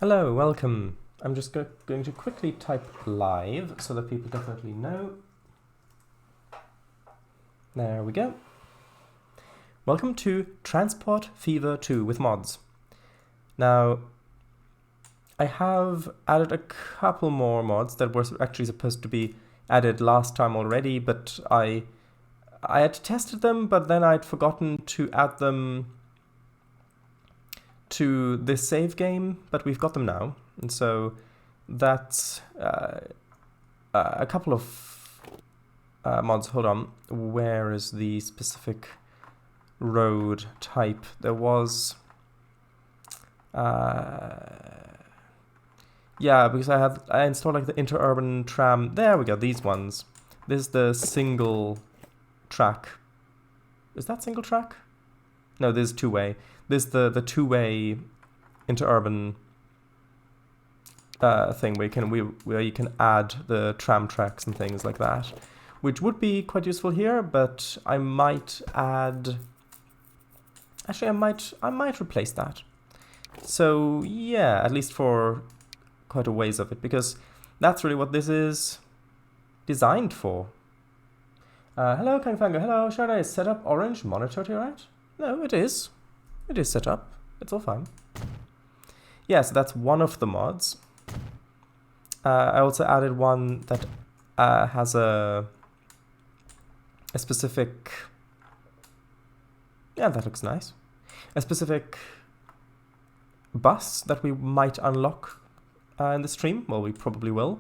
Hello, welcome. I'm just going to quickly type live so that people definitely know. There we go. Welcome to Transport Fever 2 with mods. Now, I have added a couple more mods that were actually supposed to be added last time already, but I had tested them, but then I'd forgotten to add them to this save game, but we've got them now. And so that's a couple of mods. Hold on. Where is the specific road type? There was... yeah, because I installed like the interurban tram. There we go, these ones. This is the single track. Is that single track? No, this is two-way. This is the two-way interurban thing where you can add the tram tracks and things like that, which would be quite useful here. But I might add. Actually, I might replace that. So yeah, at least for quite a ways of it, because that's really what this is designed for. Hello, Kangfango. Hello, should I set up orange monitor to your right? No, it is. It is set up. It's all fine. Yeah, so that's one of the mods. I also added one that has a specific... Yeah, that looks nice. A specific bus that we might unlock in the stream. Well, we probably will.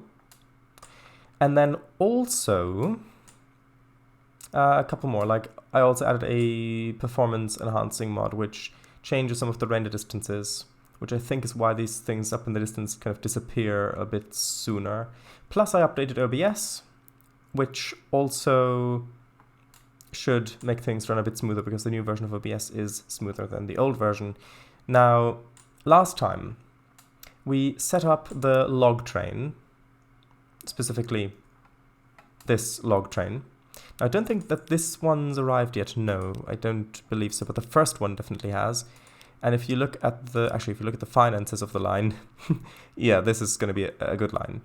And then also... a couple more, like I also added a performance enhancing mod which changes some of the render distances, which I think is why these things up in the distance kind of disappear a bit sooner. Plus I updated OBS, which also should make things run a bit smoother because the new version of OBS is smoother than the old version. Now, last time we set up the log train, specifically this log train. I don't think that this one's arrived yet. No, I don't believe so. But the first one definitely has. And if you look at the finances of the line, yeah, this is going to be a good line.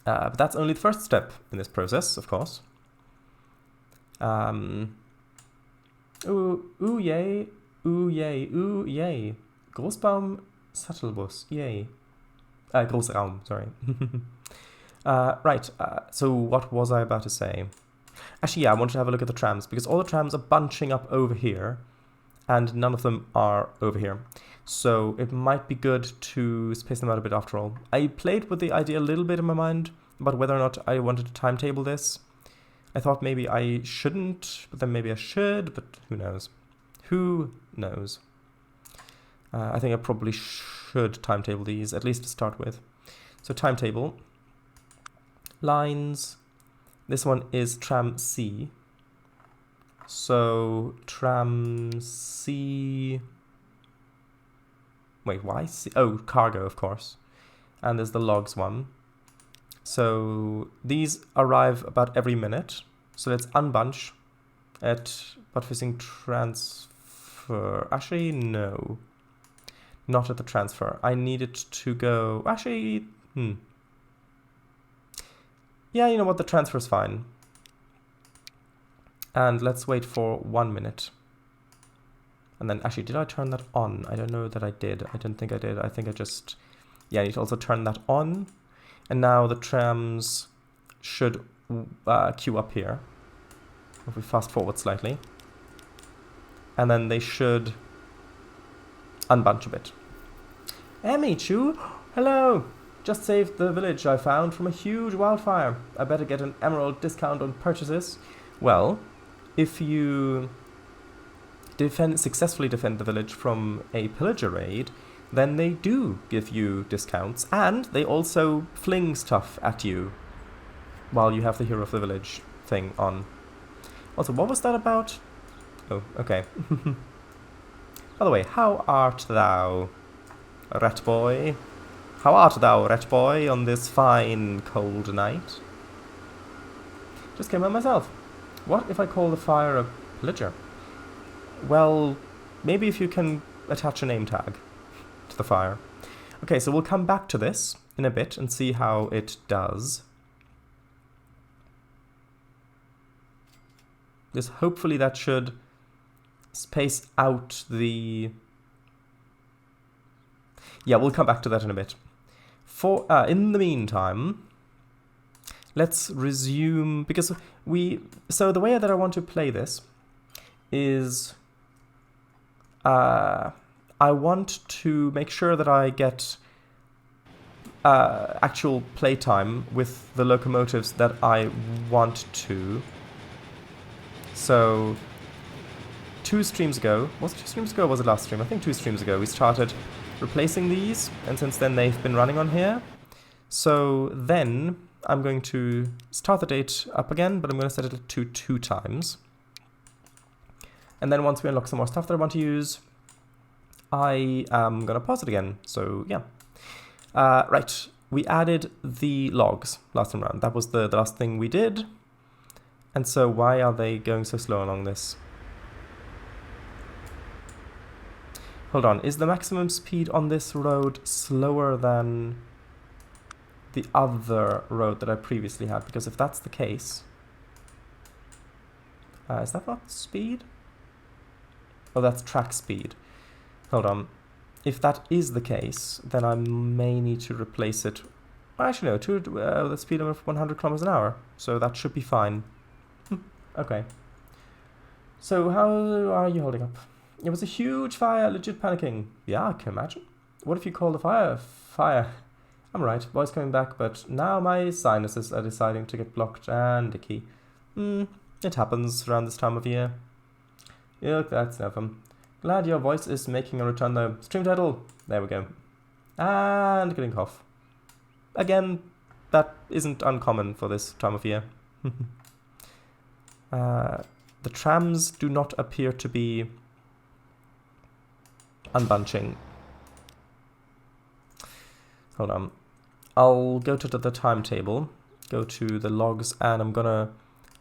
But that's only the first step in this process, of course. Ooh yay, ooh yay, ooh yay. Großbaum Shuttlebus, yay. Großraum, sorry. Right, so what was I about to say? Actually, yeah, I wanted to have a look at the trams, because all the trams are bunching up over here, and none of them are over here. So it might be good to space them out a bit after all. I played with the idea a little bit in my mind about whether or not I wanted to timetable this. I thought maybe I shouldn't, but then maybe I should, but who knows? Who knows? I think I probably should timetable these, at least to start with. So timetable. Lines. This one is tram C. So tram C. Wait, why C? Oh, cargo, of course. And there's the logs one. So these arrive about every minute. So let's unbunch at butt-facing transfer. Actually, no. Not at the transfer. I need it to go. Actually, yeah, you know what, the transfer's fine. And let's wait for 1 minute. And then, actually, did I turn that on? I don't know that I did. I don't think I did. I think I just... Yeah, I need to also turn that on. And now the trams should queue up here. If we fast forward slightly. And then they should unbunch a bit. Emichu, hello! Just saved the village I found from a huge wildfire. I better get an emerald discount on purchases. Well, if you successfully defend the village from a pillager raid, then they do give you discounts, and they also fling stuff at you while you have the hero of the village thing on. Also, what was that about? Oh, okay. By the way, how art thou, rat boy? How art thou, rat boy, on this fine, cold night? Just came on myself. What if I call the fire a pillager? Well, maybe if you can attach a name tag to the fire. Okay, so we'll come back to this in a bit and see how it does. Because hopefully that should space out the... Yeah, we'll come back to that in a bit. In the meantime, let's resume, because so the way that I want to play this is I want to make sure that I get actual playtime with the locomotives that I want to. So 2 streams ago, was it 2 streams ago or was it last stream? I think 2 streams ago we started replacing these, and since then they've been running on here. So then I'm going to start the date up again, but I'm going to set it to 2 times. And then once we unlock some more stuff that I want to use, I am going to pause it again. So yeah. Right, we added the logs last time around. That was the last thing we did. And so why are they going so slow along this? Hold on, is the maximum speed on this road slower than the other road that I previously had? Because if that's the case... is that not speed? Oh, that's track speed. Hold on. If that is the case, then I may need to replace it. Actually, no, to the speed of 100 kilometers an hour. So that should be fine. Okay. So how are you holding up? It was a huge fire, legit panicking. Yeah, I can imagine. What if you call the fire? Fire. I'm right, voice coming back, but now my sinuses are deciding to get blocked and icky. It happens around this time of year. Yuck, that's nothing. Glad your voice is making a return though. Stream title. There we go. And getting cough. Again, that isn't uncommon for this time of year. The trams do not appear to be unbunching. Hold on. I'll go to the timetable, go to the logs, and I'm gonna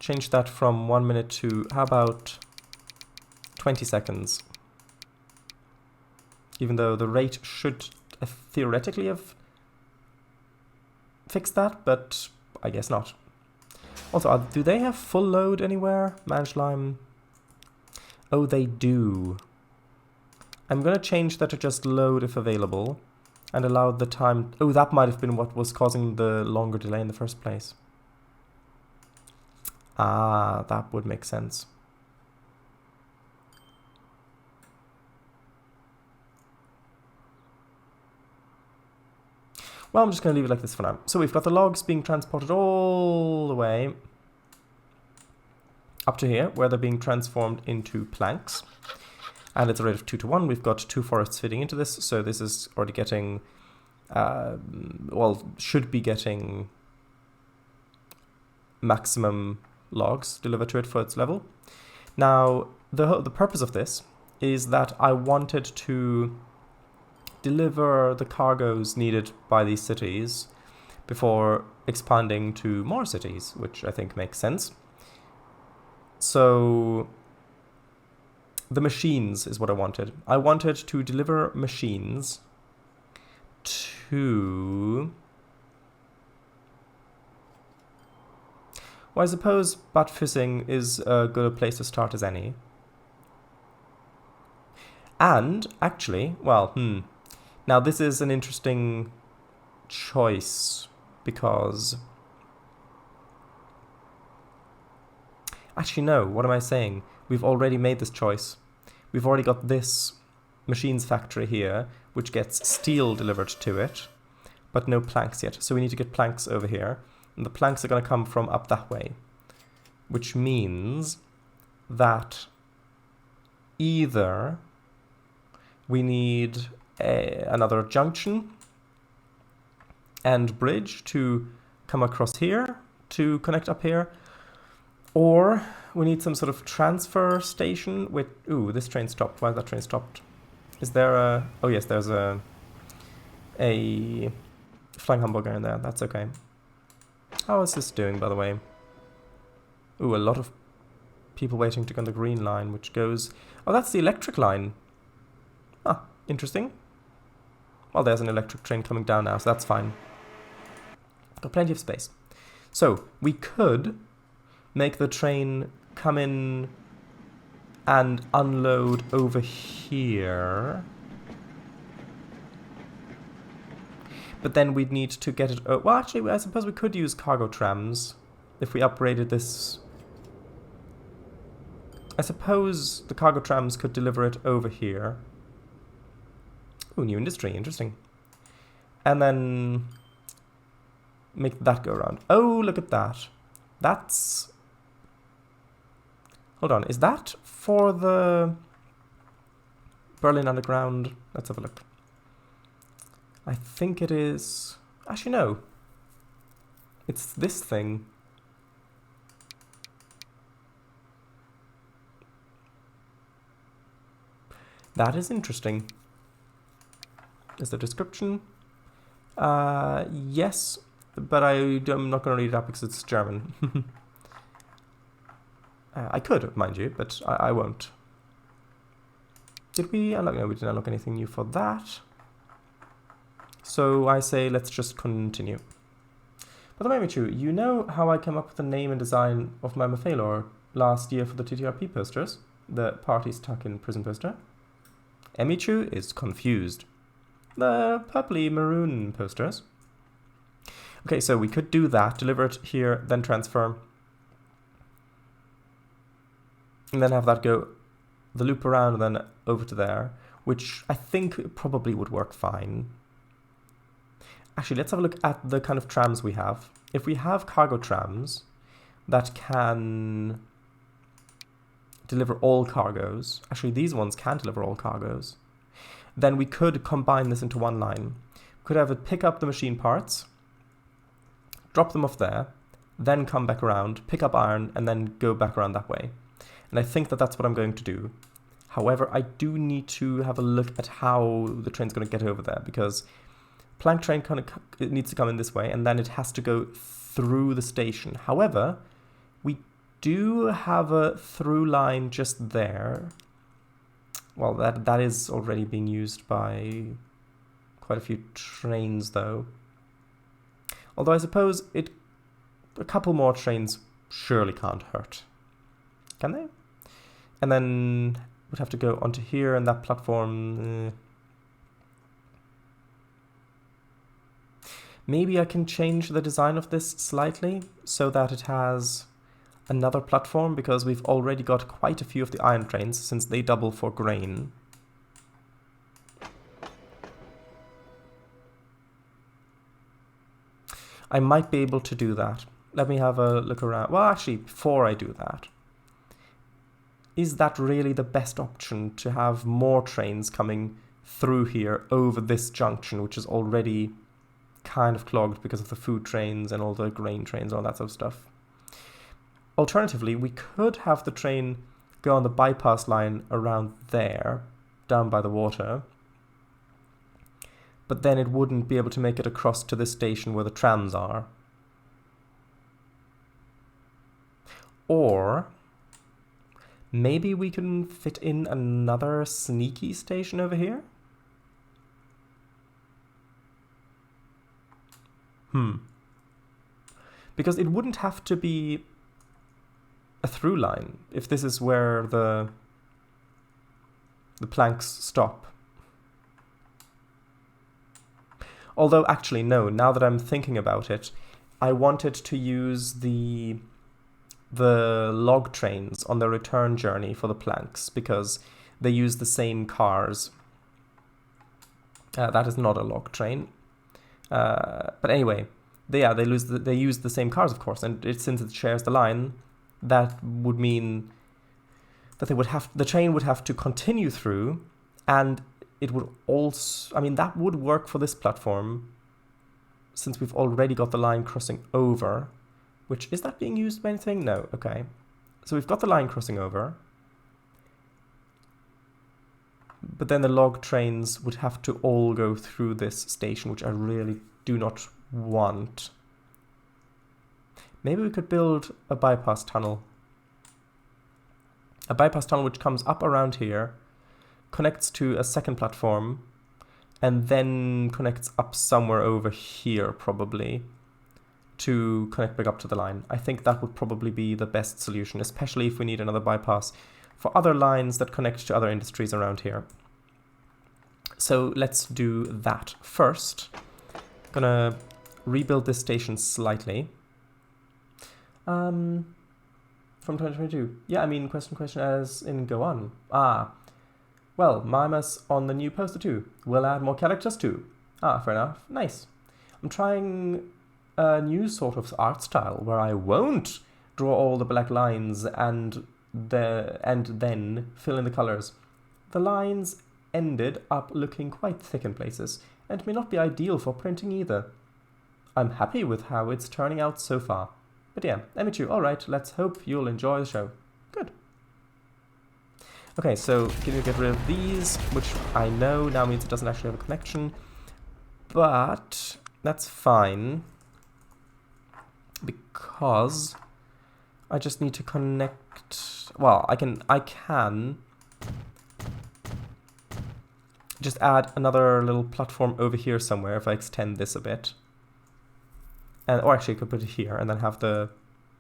change that from 1 minute to, how about 20 seconds? Even though the rate should theoretically have fixed that, but I guess not. Also, do they have full load anywhere? Managed line. Oh, they do. I'm going to change that to just load if available and allow the time... Oh, that might have been what was causing the longer delay in the first place. Ah, that would make sense. Well, I'm just going to leave it like this for now. So we've got the logs being transported all the way up to here, where they're being transformed into planks. And it's a rate of 2 to 1. We've got 2 forests fitting into this, so this is already getting, well, should be getting maximum logs delivered to it for its level. Now, the purpose of this is that I wanted to deliver the cargoes needed by these cities before expanding to more cities, which I think makes sense. So the machines is what I wanted. I wanted to deliver machines to... Well, I suppose butt-fishing is as good a place to start as any. And, actually, well, Now, this is an interesting choice, because... Actually, no, what am I saying? We've already made this choice. We've already got this machines factory here, which gets steel delivered to it, but no planks yet. So we need to get planks over here, and the planks are going to come from up that way, which means that either we need another junction and bridge to come across here to connect up here, or we need some sort of transfer station with... Ooh, this train stopped. Why is that train stopped? Is there a... Oh yes, there's a flying hamburger in there. That's okay. How is this doing, by the way? Ooh, a lot of people waiting to go on the green line, which goes... Oh, that's the electric line. Ah, interesting. Well, there's an electric train coming down now, so that's fine. Got plenty of space. So, we could make the train come in and unload over here. But then we'd need to get it... Oh, well, actually, I suppose we could use cargo trams if we upgraded this. I suppose the cargo trams could deliver it over here. Ooh, new industry, interesting. And then make that go around. Oh, look at that. That's... Hold on, is that for the Berlin Underground? Let's have a look. I think it is... Actually, no. It's this thing. That is interesting. Is the description? Yes, but I'm not going to read it out because it's German. I could, mind you, but I won't. Did we unlock? No, we didn't unlock anything new for that. So I say let's just continue. By the way, Michu, you know how I came up with the name and design of my Mephalor last year for the TTRP posters? The party stuck in prison poster? Emichu is confused. The purpley maroon posters. Okay, so we could do that, deliver it here, then transfer. And then have that go the loop around and then over to there, which I think probably would work fine. Actually, let's have a look at the kind of trams we have. If we have cargo trams that can deliver all cargoes, actually these ones can deliver all cargoes, then we could combine this into one line. We could have it pick up the machine parts, drop them off there, then come back around, pick up iron, and then go back around that way. And I think that that's what I'm going to do. However, I do need to have a look at how the train's going to get over there, because plank train it needs to come in this way, and then it has to go through the station. However, we do have a through line just there. Well, that is already being used by quite a few trains, though. Although I suppose a couple more trains surely can't hurt. Can they? And then we'd have to go onto here, and that platform... Maybe I can change the design of this slightly so that it has another platform, because we've already got quite a few of the iron trains since they double for grain. I might be able to do that. Let me have a look around. Well, actually, before I do that, is that really the best option to have more trains coming through here over this junction, which is already kind of clogged because of the food trains and all the grain trains and all that sort of stuff? Alternatively, we could have the train go on the bypass line around there, down by the water, but then it wouldn't be able to make it across to this station where the trams are. Or maybe we can fit in another sneaky station over here? Because it wouldn't have to be a through line if this is where the planks stop. Although, actually, no, now that I'm thinking about it, I wanted to use the log trains on the return journey for the planks, because they use the same cars. That is not a log train. But anyway, they use the same cars, of course, and since it shares the line, that would mean that the train would have to continue through, and it would also, I mean, that would work for this platform, since we've already got the line crossing over, which, is that being used by anything? No, okay. So we've got the line crossing over, but then the log trains would have to all go through this station, which I really do not want. Maybe we could build a bypass tunnel. A bypass tunnel which comes up around here, connects to a second platform, and then connects up somewhere over here, probably, to connect back up to the line. I think that would probably be the best solution, especially if we need another bypass for other lines that connect to other industries around here. So let's do that first. Gonna rebuild this station slightly. From 2022. Yeah, I mean, question as in go on. Well, Mimas on the new poster too. We'll add more characters too. Fair enough. Nice. I'm trying a new sort of art style where I won't draw all the black lines and then fill in the colors. The lines ended up looking quite thick in places, and may not be ideal for printing either. I'm happy with how it's turning out so far. But yeah, M2, alright, let's hope you'll enjoy the show. Good. Okay, so can you get rid of these, which I know now means it doesn't actually have a connection, but that's fine, because I just need to connect, well, I can just add another little platform over here somewhere if I extend this a bit. Or actually I could put it here and then have the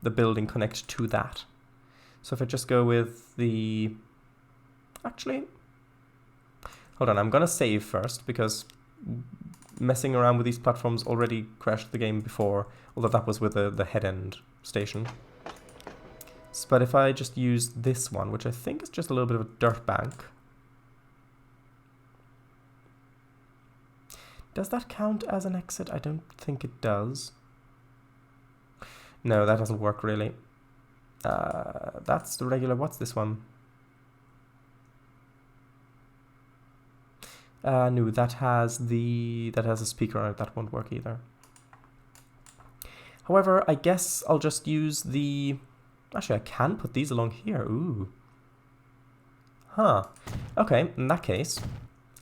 building connect to that. So if I just go with the... Actually, hold on, I'm gonna save first because messing around with these platforms already crashed the game before, although that was with the head end station. But if I just use this one, which I think is just a little bit of a dirt bank. Does that count as an exit? I don't think it does. No, that doesn't work really. That's the regular, what's this one? No, that has a speaker on it, that won't work either. However, I guess I'll just use the... Actually, I can put these along here, ooh. Huh. Okay, in that case,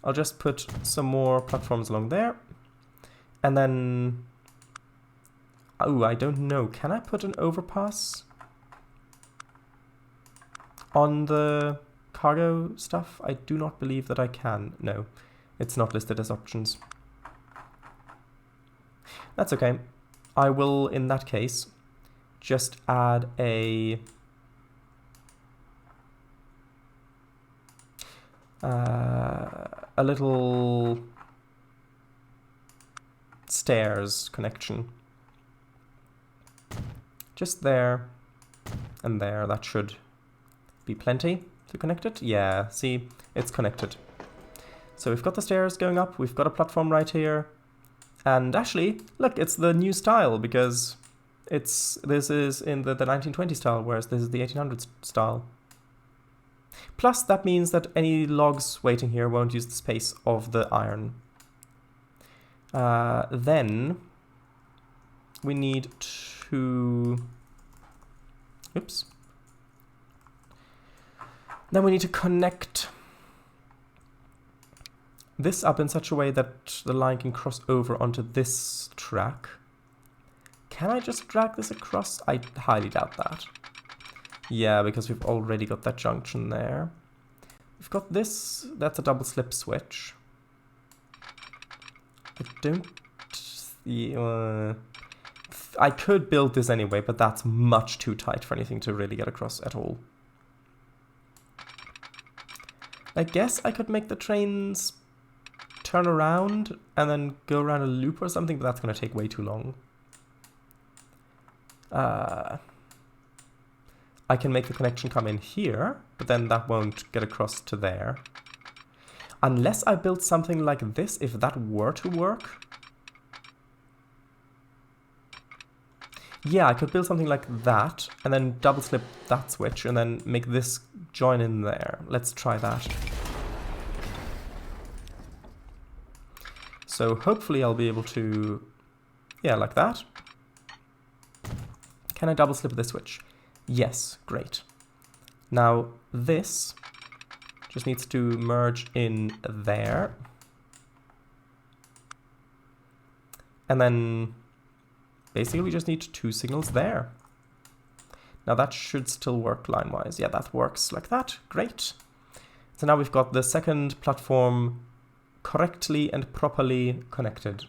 I'll just put some more platforms along there. And then... Oh, I don't know. Can I put an overpass on the cargo stuff? I do not believe that I can. No, it's not listed as options. That's okay. I will, in that case, just add a... a little stairs connection. Just there and there. That should be plenty to connect it. Yeah, see, it's connected. So we've got the stairs going up, we've got a platform right here, and actually, look, it's the new style because this is in the 1920 style, whereas this is the 1800s style. Plus, that means that any logs waiting here won't use the space of the iron. Then we need to... Oops. Then we need to connect this up in such a way that the line can cross over onto this track. Can I just drag this across? I highly doubt that. Yeah, because we've already got that junction there. We've got this, that's a double slip switch. I don't... I could build this anyway, but that's much too tight for anything to really get across at all. I guess I could make the trains turn around and then go around a loop or something, but that's going to take way too long. I can make the connection come in here, but then that won't get across to there. Unless I built something like this, if that were to work. Yeah, I could build something like that, and then double slip that switch, and then make this join in there. Let's try that. So hopefully I'll be able to... Yeah, like that. Can I double slip this switch? Yes, great. Now this just needs to merge in there. And then basically we just need two signals there. Now that should still work line-wise. Yeah, that works like that. Great. So now we've got the second platform correctly and properly connected.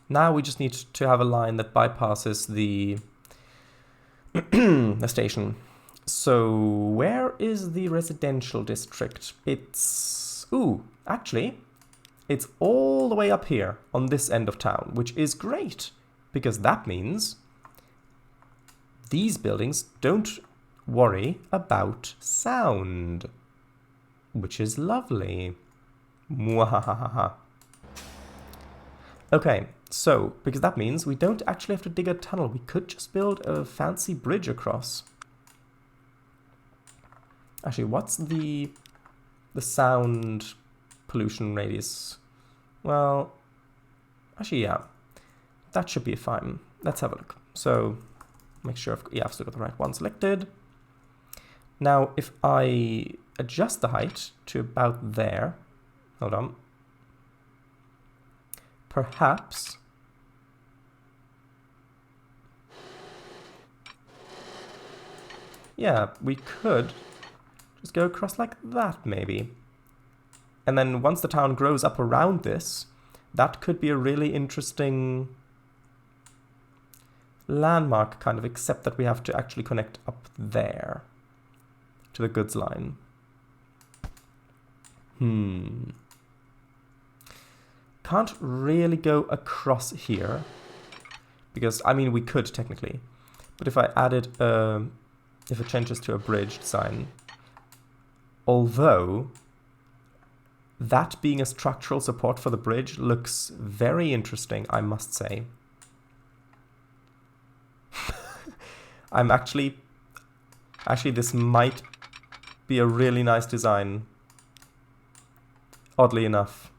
Now we just need to have a line that bypasses the, the station. So where is the residential district? It's... Ooh, actually, it's all the way up here on this end of town, which is great, because that means these buildings don't worry about sound, which is lovely. Mwahahaha. Okay, so, because that means we don't actually have to dig a tunnel. We could just build a fancy bridge across. Actually, what's the sound pollution radius? Well, actually, yeah, that should be fine. Let's have a look. So, make sure I've still got the right one selected. Now, if I adjust the height to about there, hold on, perhaps yeah, we could just go across like that, maybe. And then once the town grows up around this, that could be a really interesting landmark, kind of, except that we have to actually connect up there to the goods line. Can't really go across here, because, I mean, we could technically, but if I added if it changes to a bridge design, although that being a structural support for the bridge looks very interesting, I must say. I'm actually, this might be a really nice design, oddly enough.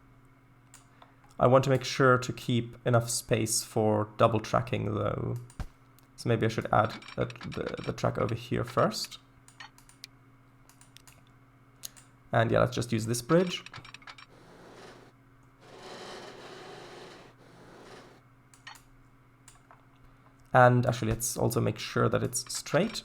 I want to make sure to keep enough space for double tracking, though. So maybe I should add the track over here first. And yeah, let's just use this bridge. And actually, let's also make sure that it's straight.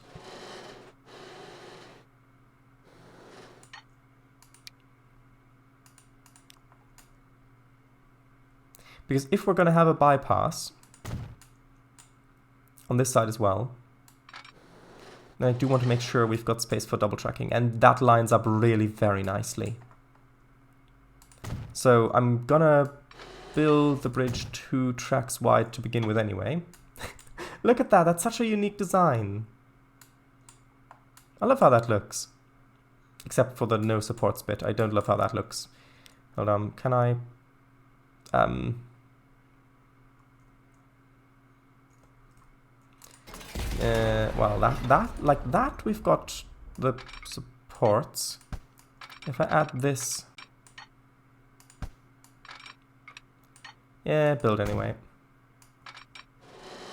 Because if we're going to have a bypass on this side as well, then I do want to make sure we've got space for double tracking, and that lines up really very nicely. So I'm gonna build the bridge 2 tracks wide to begin with anyway. Look at that, that's such a unique design. I love how that looks. Except for the no supports bit, I don't love how that looks. Hold on, can I... well, like that, we've got the supports. If I add this... Yeah, build anyway.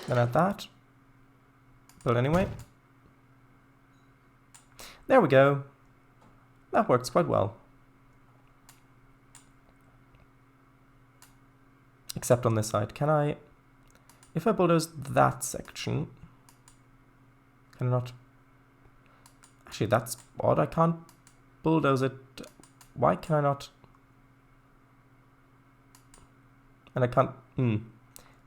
Then add that. Build anyway. There we go. That works quite well. Except on this side. Can I... If I bulldoze that section... Can I not... Actually, that's odd. I can't bulldoze it. Why can I not... And I can't...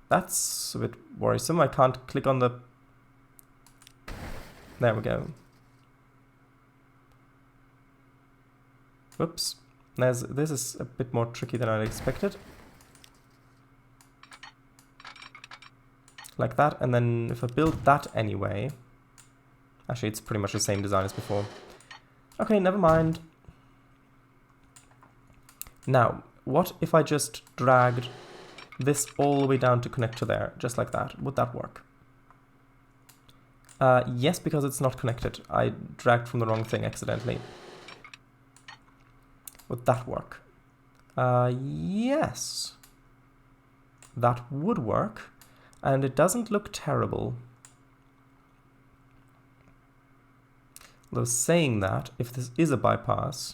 That's a bit worrisome. I can't click on the... There we go. Whoops. This is a bit more tricky than I'd expected. Like that, and then if I build that anyway... Actually, it's pretty much the same design as before. Okay, never mind. Now, what if I just dragged this all the way down to connect to there, just like that? Would that work? Yes, because it's not connected. I dragged from the wrong thing accidentally. Would that work? Yes. That would work, and it doesn't look terrible. Though saying that, if this is a bypass,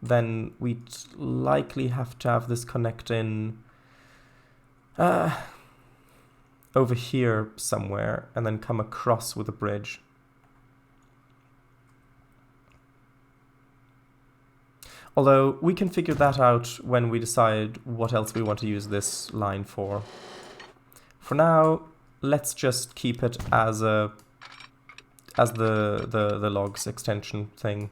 then we'd likely have to have this connect in over here somewhere and then come across with a bridge. Although we can figure that out when we decide what else we want to use this line for. For now, let's just keep it as the logs extension thing.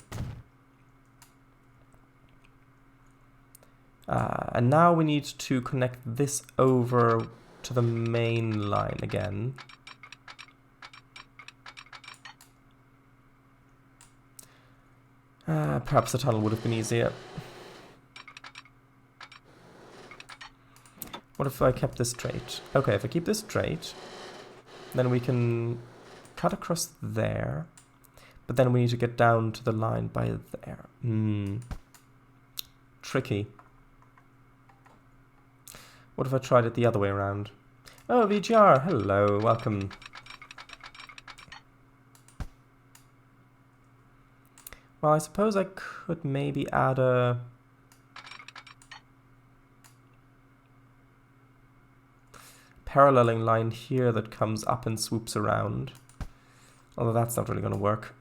And now we need to connect this over to the main line again. Perhaps the tunnel would have been easier. What if I kept this straight? Okay, if I keep this straight, then we can cut across there, but then we need to get down to the line by there. Tricky. What if I tried it the other way around? Oh, VGR, hello, welcome. Well, I suppose I could maybe add a... paralleling line here that comes up and swoops around. Although that's not really going to work.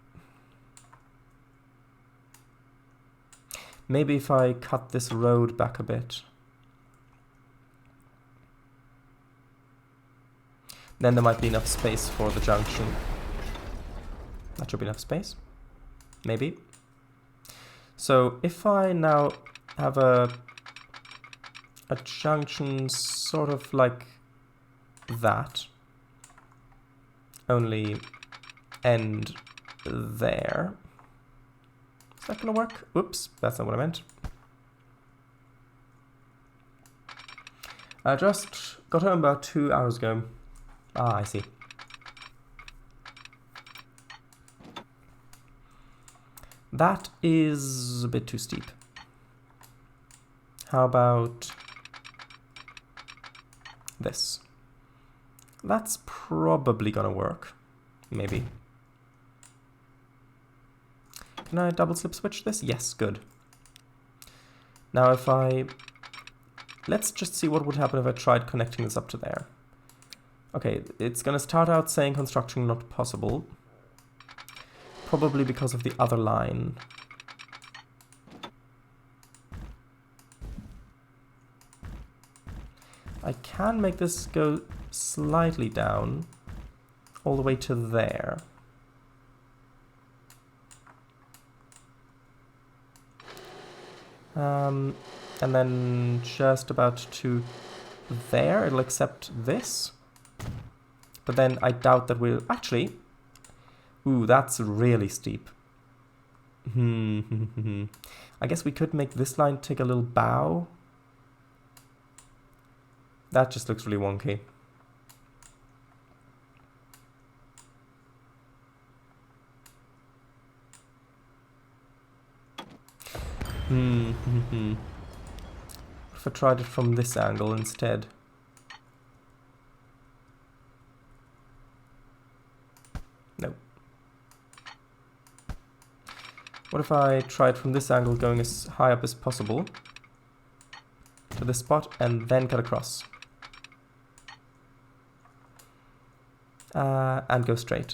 Maybe if I cut this road back a bit. Then there might be enough space for the junction. That should be enough space. Maybe. So if I now have a junction sort of like that, only end there. Is that gonna work? Oops, that's not what I meant. I just got home about 2 hours ago. Ah, I see. That is a bit too steep. How about this? That's probably gonna work. Maybe. Can I double slip switch this? Yes, good. Now if I... let's just see what would happen if I tried connecting this up to there. Okay, it's gonna start out saying construction not possible. Probably because of the other line. I can make this go slightly down, all the way to there. And then just about to there, it'll accept this. But then I doubt that we'll... actually... ooh, that's really steep. I guess we could make this line take a little bow. That just looks really wonky. What if I tried it from this angle instead? No. What if I tried from this angle going as high up as possible to this spot and then cut across? And go straight.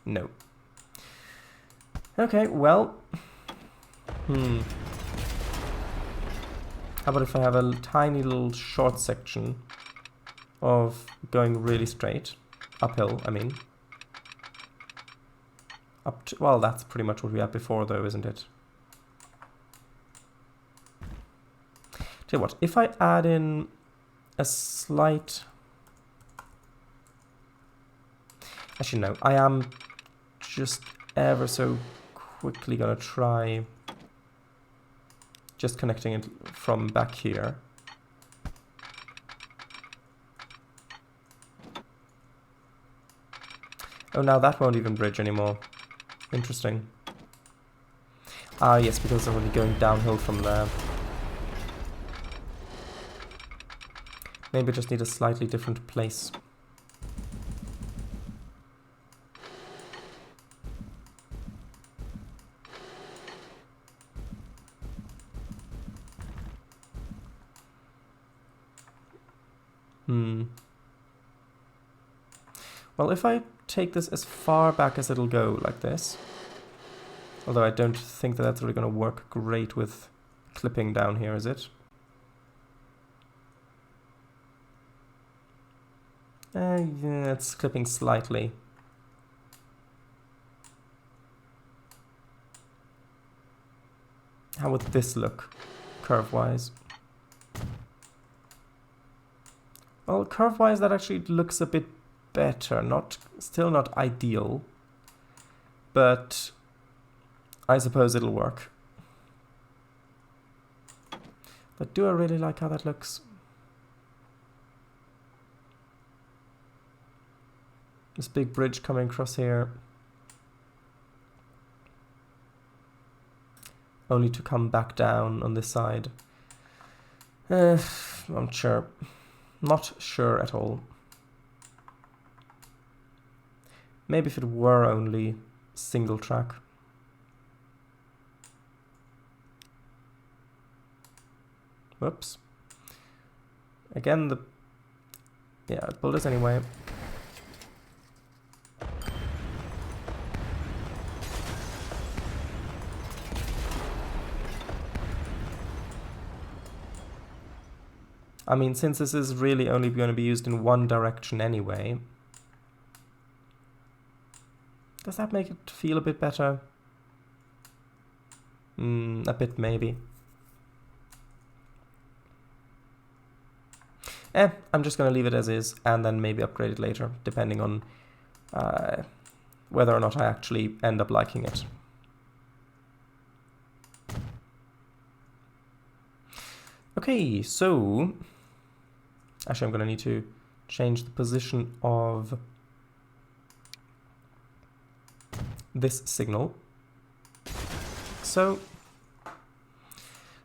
No. Okay, well... How about if I have a tiny little short section of going really straight? Uphill, I mean. Up to... well, that's pretty much what we had before, though, isn't it? Tell you what, if I add in a slight... actually, no, I am just ever so quickly gonna try just connecting it from back here. Oh, now that won't even bridge anymore. Interesting. Ah, yes, because I'm already going downhill from there. Maybe I just need a slightly different place. Well, if I take this as far back as it'll go, like this, Although I don't think that that's really going to work great with clipping down here, is it? Yeah, it's clipping slightly. How would this look, curve-wise? Well, curve-wise, that actually looks a bit better. Still not ideal, but I suppose it'll work. But do I really like how that looks? This big bridge coming across here. Only to come back down on this side. I'm sure. Not sure at all. Maybe if it were only single track. Whoops. Again, yeah, it pulled us anyway. I mean, since this is really only going to be used in one direction anyway, does that make it feel a bit better? A bit maybe. I'm just going to leave it as is and then maybe upgrade it later, depending on whether or not I actually end up liking it. Okay, so actually I'm going to need to change the position of this signal. So,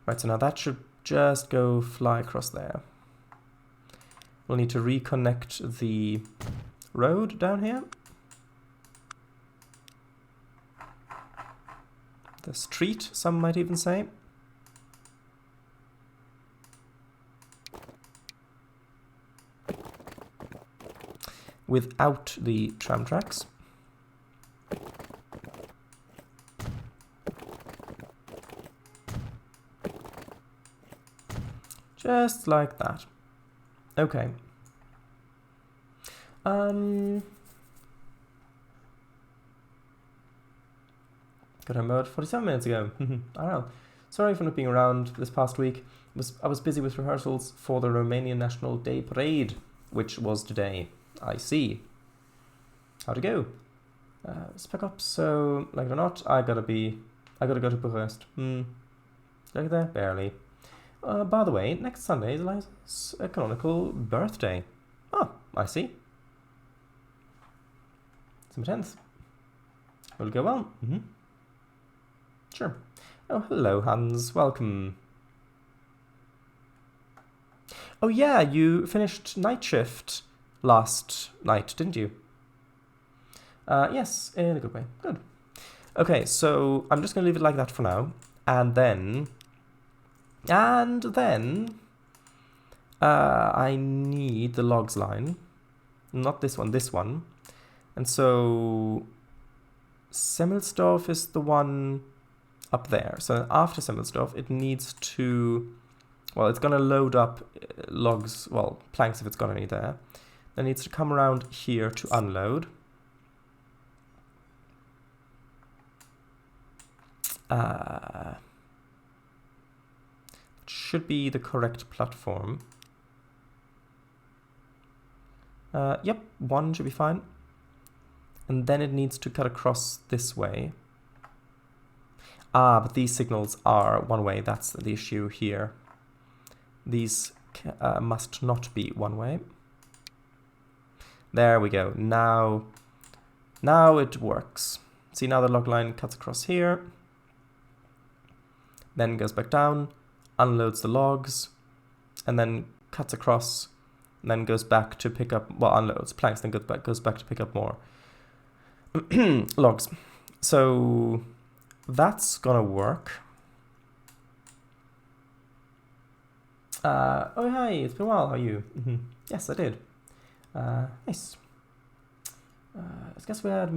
right, so now that should just go fly across there. We'll need to reconnect the road down here. The street, some might even say. Without the tram tracks. Just like that. Okay. Got home about 47 minutes ago. I don't know. Sorry for not being around this past week. I was busy with rehearsals for the Romanian National Day Parade, which was today. I see. How'd it go? Spec up, so, like it or not, I gotta go to Bucharest. Look at that, barely. By the way, next Sunday is Eliza's canonical birthday. Oh, I see. December 10th. Will it go well? Sure. Oh, hello, Hans. Welcome. Oh yeah, you finished night shift last night, didn't you? Yes, in a good way. Good. Okay, so I'm just going to leave it like that for now. And then I need the logs line. Not this one, this one. And so Semmelsdorf is the one up there. So after Semmelsdorf, it needs to, well, it's going to load up logs, well, planks if it's got any there. Then it needs to come around here to unload. Should be the correct platform. Yep, one should be fine. And then it needs to cut across this way. But these signals are one way, that's the issue here. These must not be one way. There we go, now it works. See, now the log line cuts across here, then goes back down, unloads the logs, and then cuts across, and then goes back to pick up, well, unloads planks, then goes back to pick up more logs. So that's gonna work. Oh, hi, it's been a while, how are you? Yes, I did. Nice. I guess we had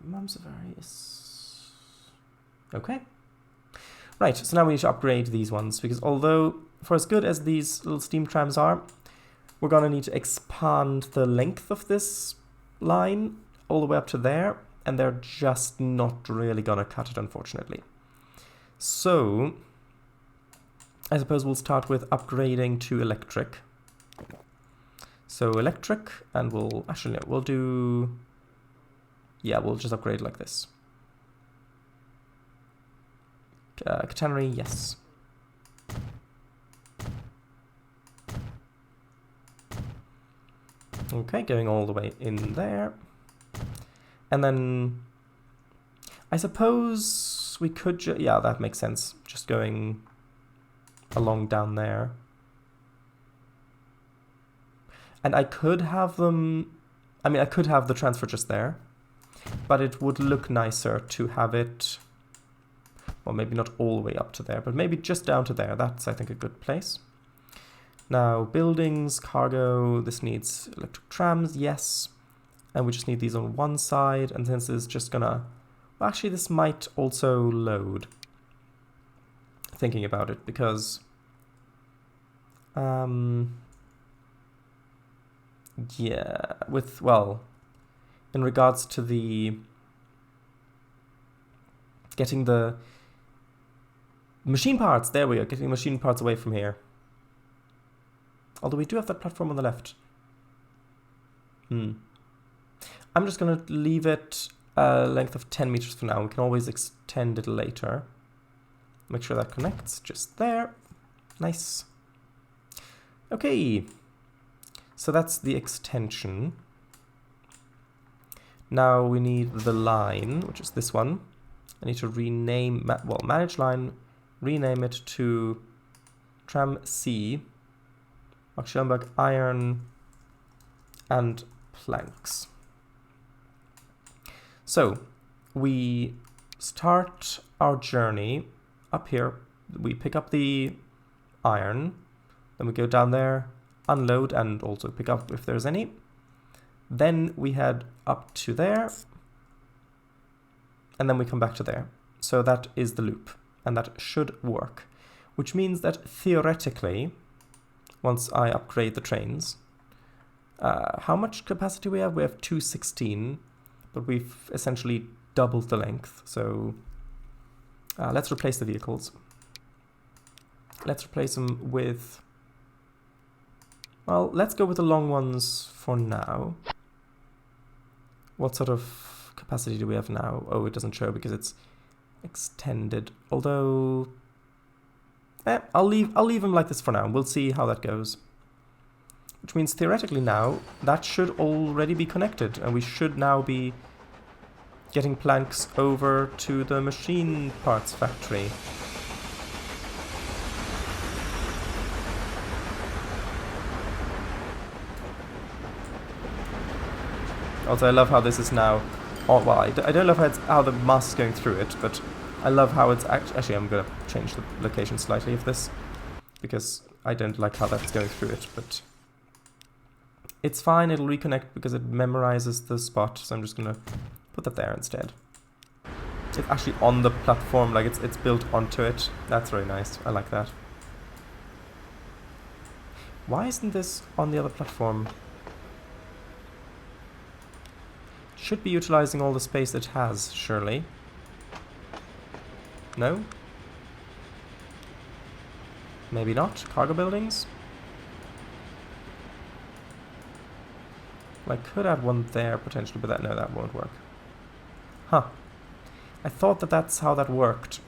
Mum's a very Okay. Right, so now we need to upgrade these ones, because although, for as good as these little steam trams are, we're going to need to expand the length of this line all the way up to there, and they're just not really going to cut it, unfortunately. So, I suppose we'll start with upgrading to electric. So electric, and we'll, actually no, we'll do, yeah, we'll just upgrade like this. Catenary, yes. Okay, going all the way in there. And then I suppose we could, yeah, that makes sense. Just going along down there. And I could have them, I mean, I could have the transfer just there, but it would look nicer to have it, well, maybe not all the way up to there, but maybe just down to there. That's, I think, a good place. Now, buildings, cargo, this needs electric trams, yes. And we just need these on one side, and since this is just gonna, well, actually, this might also load. Thinking about it, because, yeah, with, well, in regards to the getting the machine parts, there we are, getting machine parts away from here. Although we do have that platform on the left. I'm just going to leave it a length of 10 meters for now. We can always extend it later. Make sure that connects just there. Nice. Okay. So that's the extension. Now we need the line, which is this one. I need to rename, well, manage line, rename it to tram C, Marktschellenberg iron and planks. So we start our journey up here. We pick up the iron, then we go down there, unload, and also pick up if there's any. Then we head up to there, and then we come back to there. So that is the loop, and that should work, which means that theoretically, once I upgrade the trains, how much capacity we have? We have 216, but we've essentially doubled the length. So let's replace the vehicles. Let's replace them with, well, let's go with the long ones for now. What sort of capacity do we have now? Oh, it doesn't show because it's extended. Although, I'll leave them like this for now. We'll see how that goes. Which means theoretically now that should already be connected, and we should now be getting planks over to the machine parts factory. Also, I love how this is now, oh, well, I don't love how the mass is going through it, but I love how it's actually, I'm going to change the location slightly of this, because I don't like how that's going through it, but it's fine, it'll reconnect because it memorizes the spot, so I'm just going to put that there instead. It's actually on the platform, like it's built onto it. That's very nice, I like that. Why isn't this on the other platform? Should be utilizing all the space it has, surely. No? Maybe not. Cargo buildings? I could add one there potentially, but no, that won't work. Huh. I thought that's how that worked.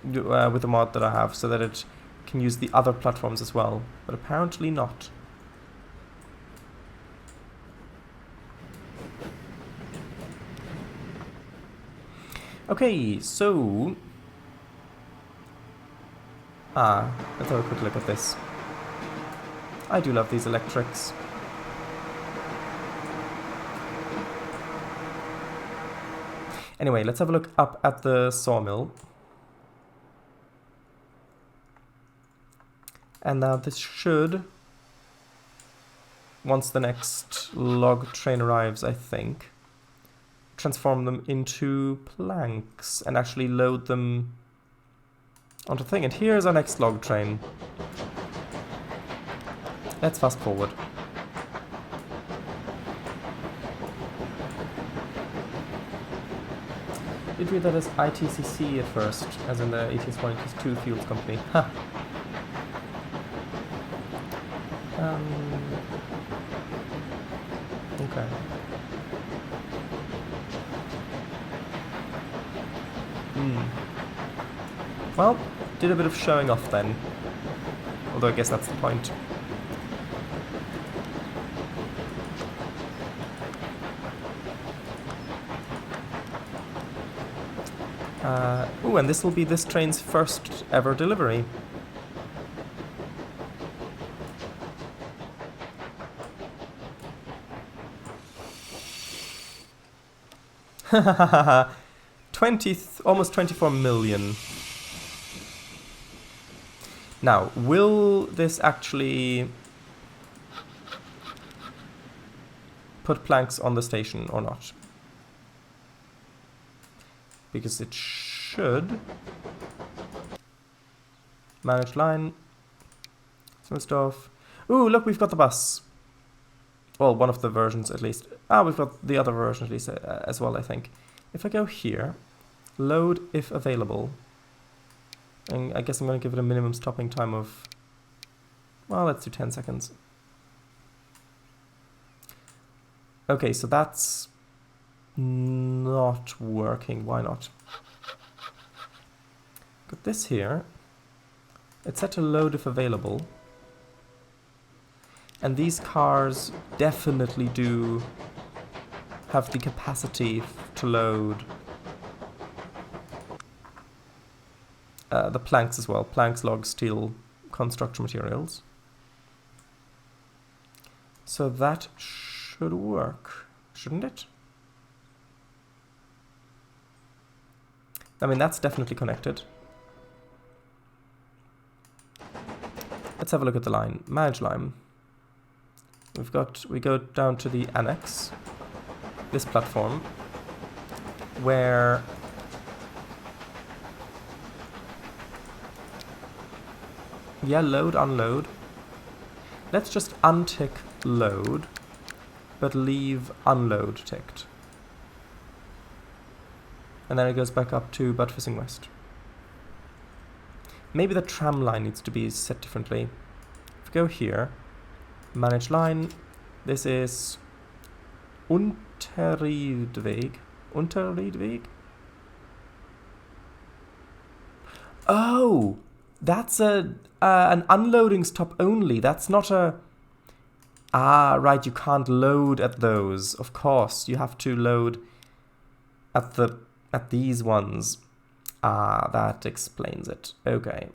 With the mod that I have, so that it can use the other platforms as well. But apparently not. Okay, so let's have a quick look at this. I do love these electrics. Anyway, let's have a look up at the sawmill. And now this should, once the next log train arrives, I think, transform them into planks and actually load them onto the thing. And here's our next log train. Let's fast forward. Did read that as ITCC at first, as in the ATS1 and ATS2 Fuels Company. Ha! Okay. Well, did a bit of showing off then. Although I guess that's the point. Ooh, and this will be this train's first ever delivery. Almost 24 million. Now, will this actually put planks on the station or not? Because it should. Manage line. Some stuff. Ooh, look, we've got the bus. Well, one of the versions at least. We've got the other version at least as well, I think. If I go here, load if available. And I guess I'm going to give it a minimum stopping time of, well, let's do 10 seconds. Okay, so that's not working. Why not? Got this here. It's set to load if available. And these cars definitely do have the capacity to load the planks as well. Planks, logs, steel, construction materials. So that should work, shouldn't it? I mean, that's definitely connected. Let's have a look at the line. Manage line. We go down to the annex, this platform, where yeah, load, unload. Let's just untick load, but leave unload ticked. And then it goes back up to Butfissing West. Maybe the tram line needs to be set differently. If we go here, manage line, this is Unterriedweg. Unterriedweg? Oh! That's an unloading stop only. That's not a... Ah, right, you can't load at those. Of course, you have to load at these ones. Ah, that explains it. Okay.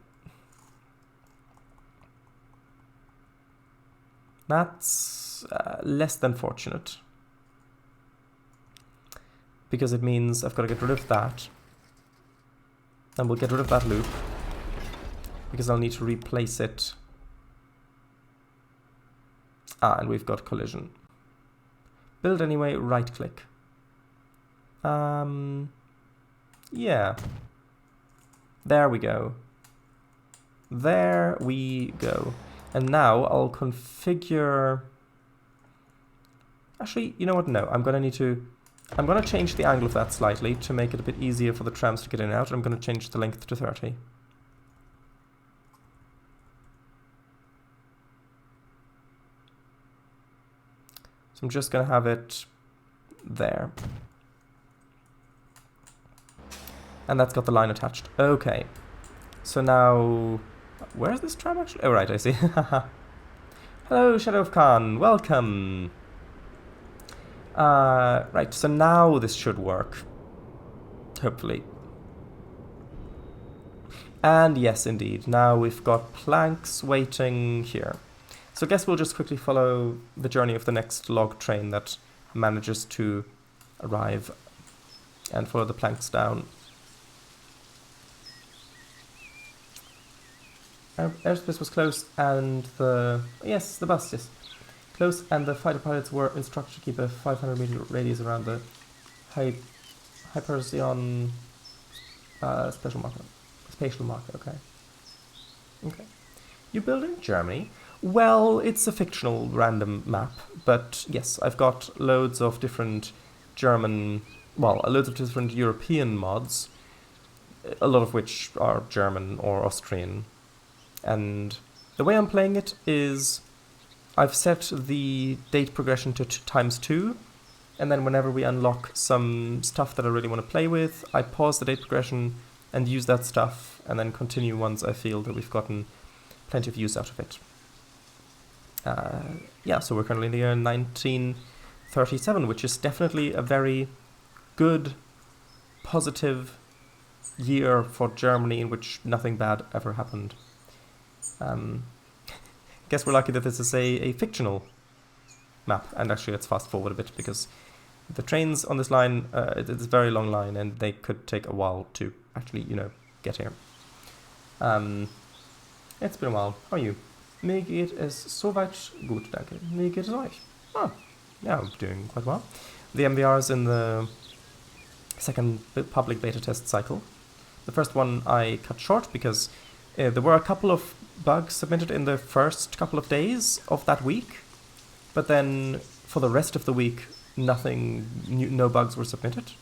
That's less than fortunate. Because it means I've got to get rid of that. And we'll get rid of that loop. Because I'll need to replace it. And we've got collision. Build anyway, right click. Yeah. There we go. There we go. And now I'll configure... Actually, you know what? No, I'm going to change the angle of that slightly to make it a bit easier for the trams to get in and out. I'm going to change the length to 30. So I'm just going to have it there. And that's got the line attached. Okay. So now... Where's this tram actually? Oh, right, I see. Hello, Shadow of Khan. Welcome. Right, so now this should work. Hopefully. And yes, indeed. Now we've got planks waiting here. So I guess we'll just quickly follow the journey of the next log train that manages to arrive and follow the planks down. Airspace was close and the... Yes, the bus, yes. Close and the fighter pilots were instructed to keep a 500 meter radius around the Hypersion special market. Spatial market, okay. Okay. You build in Germany? Well, it's a fictional random map, but yes, I've got loads of different German, well, loads of different European mods, a lot of which are German or Austrian. And the way I'm playing it is I've set the date progression to ×2, and then whenever we unlock some stuff that I really want to play with, I pause the date progression and use that stuff, and then continue once I feel that we've gotten plenty of use out of it. Yeah, so we're currently in the year 1937, which is definitely a very good, positive year for Germany in which nothing bad ever happened. Guess we're lucky that this is a fictional map, and actually let's fast forward a bit, because the trains on this line, it's a very long line, and they could take a while to actually, get here. It's been a while. How are you? Mir geht es soweit gut, danke. Wie geht es euch? Oh, yeah, I'm doing quite well. The MVR is in the second public beta test cycle. The first one I cut short because there were a couple of bugs submitted in the first couple of days of that week, but then for the rest of the week, no bugs were submitted.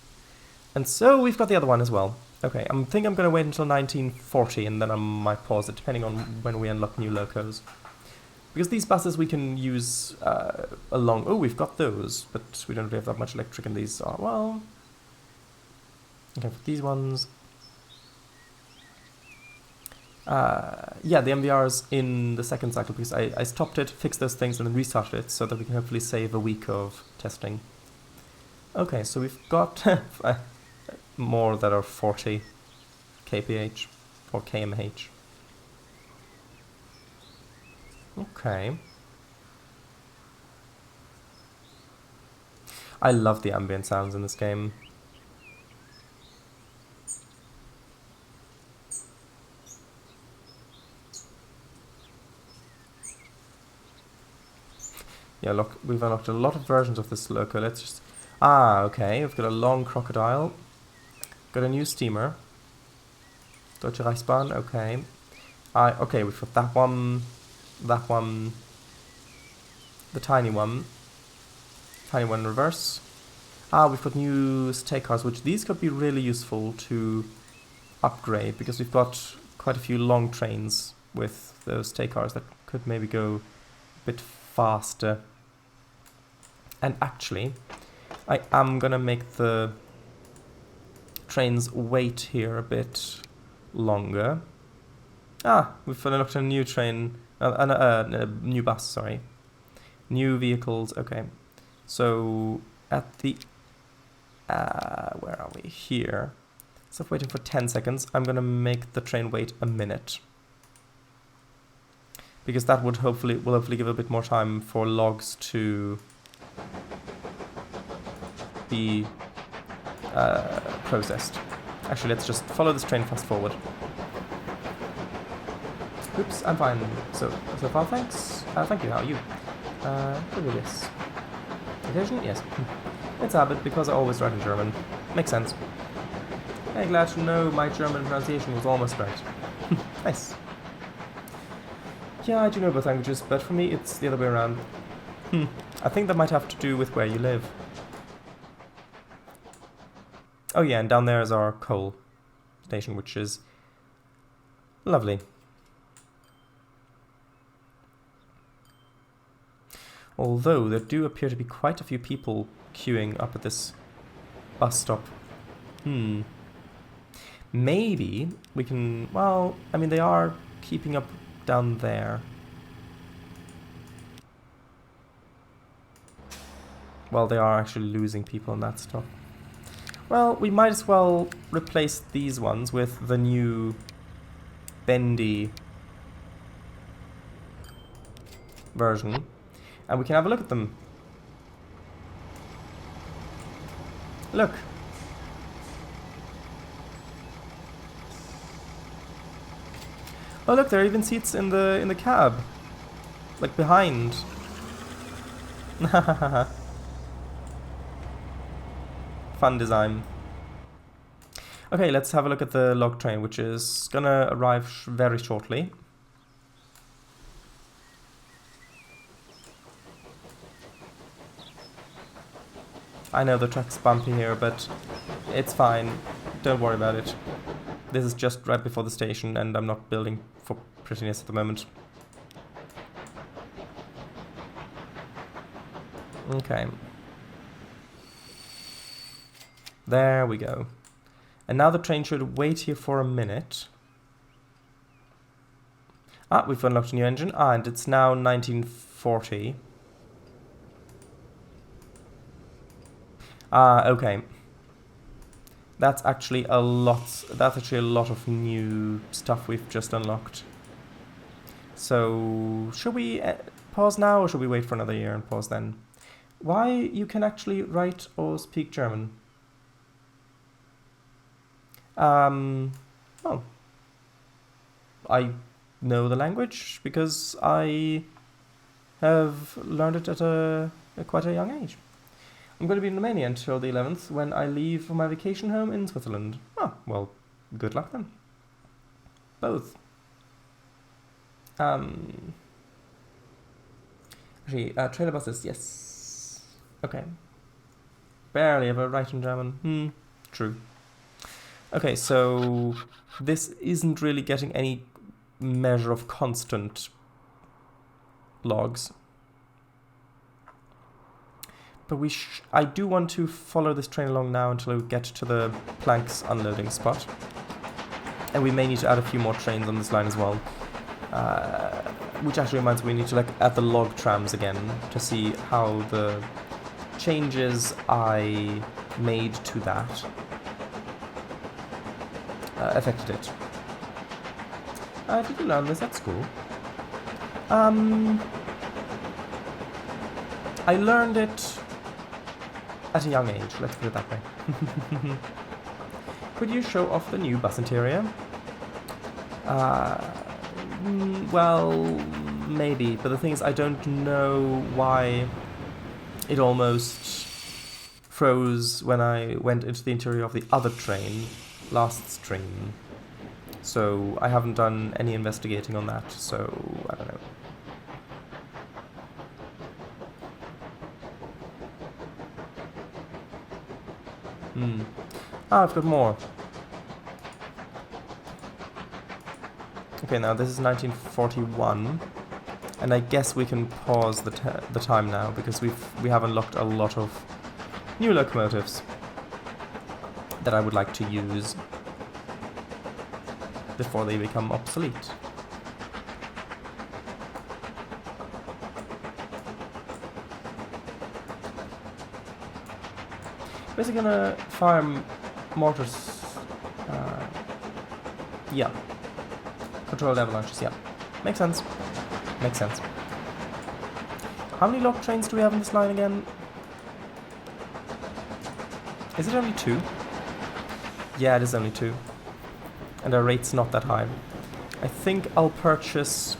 And so we've got the other one as well. Okay, I think I'm going to wait until 1940 and then I might pause it, depending on when we unlock new locos. Because these buses we can use along... Oh, we've got those, but we don't really have that much electric in these. Well... Okay, for these ones... yeah, the MVR's in the second cycle because I stopped it, fixed those things, and then restarted it so that we can hopefully save a week of testing. Okay, so we've got more that are 40 kph or kmh. Okay. I love the ambient sounds in this game. Yeah, look, we've unlocked a lot of versions of this loco. Let's just... okay, we've got a long crocodile. Got a new steamer. Deutsche Reichsbahn, okay. Okay, we've got that one, the tiny one in reverse. We've got new state cars, which these could be really useful to upgrade, because we've got quite a few long trains with those state cars that could maybe go a bit faster. And actually, I am gonna make the trains wait here a bit longer. We've unlocked a new train, a new bus, sorry. New vehicles, okay. So, at the, where are we? Here. Instead of waiting for 10 seconds, I'm gonna make the train wait a minute. Because that will hopefully give a bit more time for logs to be processed. Actually, let's just follow this train fast forward. Oops, I'm fine. So far, thanks. Thank you, how are you? Look at this. Occasion? Yes. It's a habit, because I always write in German. Makes sense. Hey, glad to know my German pronunciation was almost right. Nice. Yeah, I do know both languages, but for me it's the other way around. I think that might have to do with where you live. Oh yeah, and down there is our coal station, which is lovely. Although there do appear to be quite a few people queuing up at this bus stop. Maybe we can... Well, I mean, they are keeping up down there. Well, they are actually losing people on that stop. Well, we might as well replace these ones with the new bendy version, and we can have a look at them. Look. Oh look, there are even seats in the cab. Like behind. Fun design. Okay, let's have a look at the log train, which is gonna arrive very shortly. I know the track's bumpy here, but it's fine. Don't worry about it. This is just right before the station, and I'm not building for prettiness at the moment. Okay. There we go. And now the train should wait here for a minute. Ah, we've unlocked a new engine. Ah, and it's now 1940. Ah, okay. That's actually a lot. That's actually a lot of new stuff we've just unlocked. So, should we pause now, or should we wait for another year and pause then? Why you can actually write or speak German? Well, I know the language because I have learned it at quite a young age. I'm going to be in Romania until the 11th when I leave for my vacation home in Switzerland. Ah, well, good luck then. Both. Actually, trailer buses, yes. Okay. Barely ever write in German. True. Okay, so this isn't really getting any measure of constant logs. But I do want to follow this train along now until we get to the planks unloading spot. And we may need to add a few more trains on this line as well. Which actually reminds me, we need to look at the log trams again to see how the changes I made to that affected it. Did you learn this at school? I learned it at a young age, let's put it that way. Could you show off the new bus interior? Well, maybe, but the thing is I don't know why it almost froze when I went into the interior of the other train last stream. So I haven't done any investigating on that, so I don't know. Ah, I've got more. Okay, now this is 1941, and I guess we can pause the time now because we have unlocked a lot of new locomotives that I would like to use before they become obsolete. Basically gonna fire mortars. Yeah. Controlled avalanches, yeah. Makes sense. Makes sense. How many log trains do we have in this line again? Is it only 2? Yeah, it is only 2. And our rate's not that high. I think I'll purchase...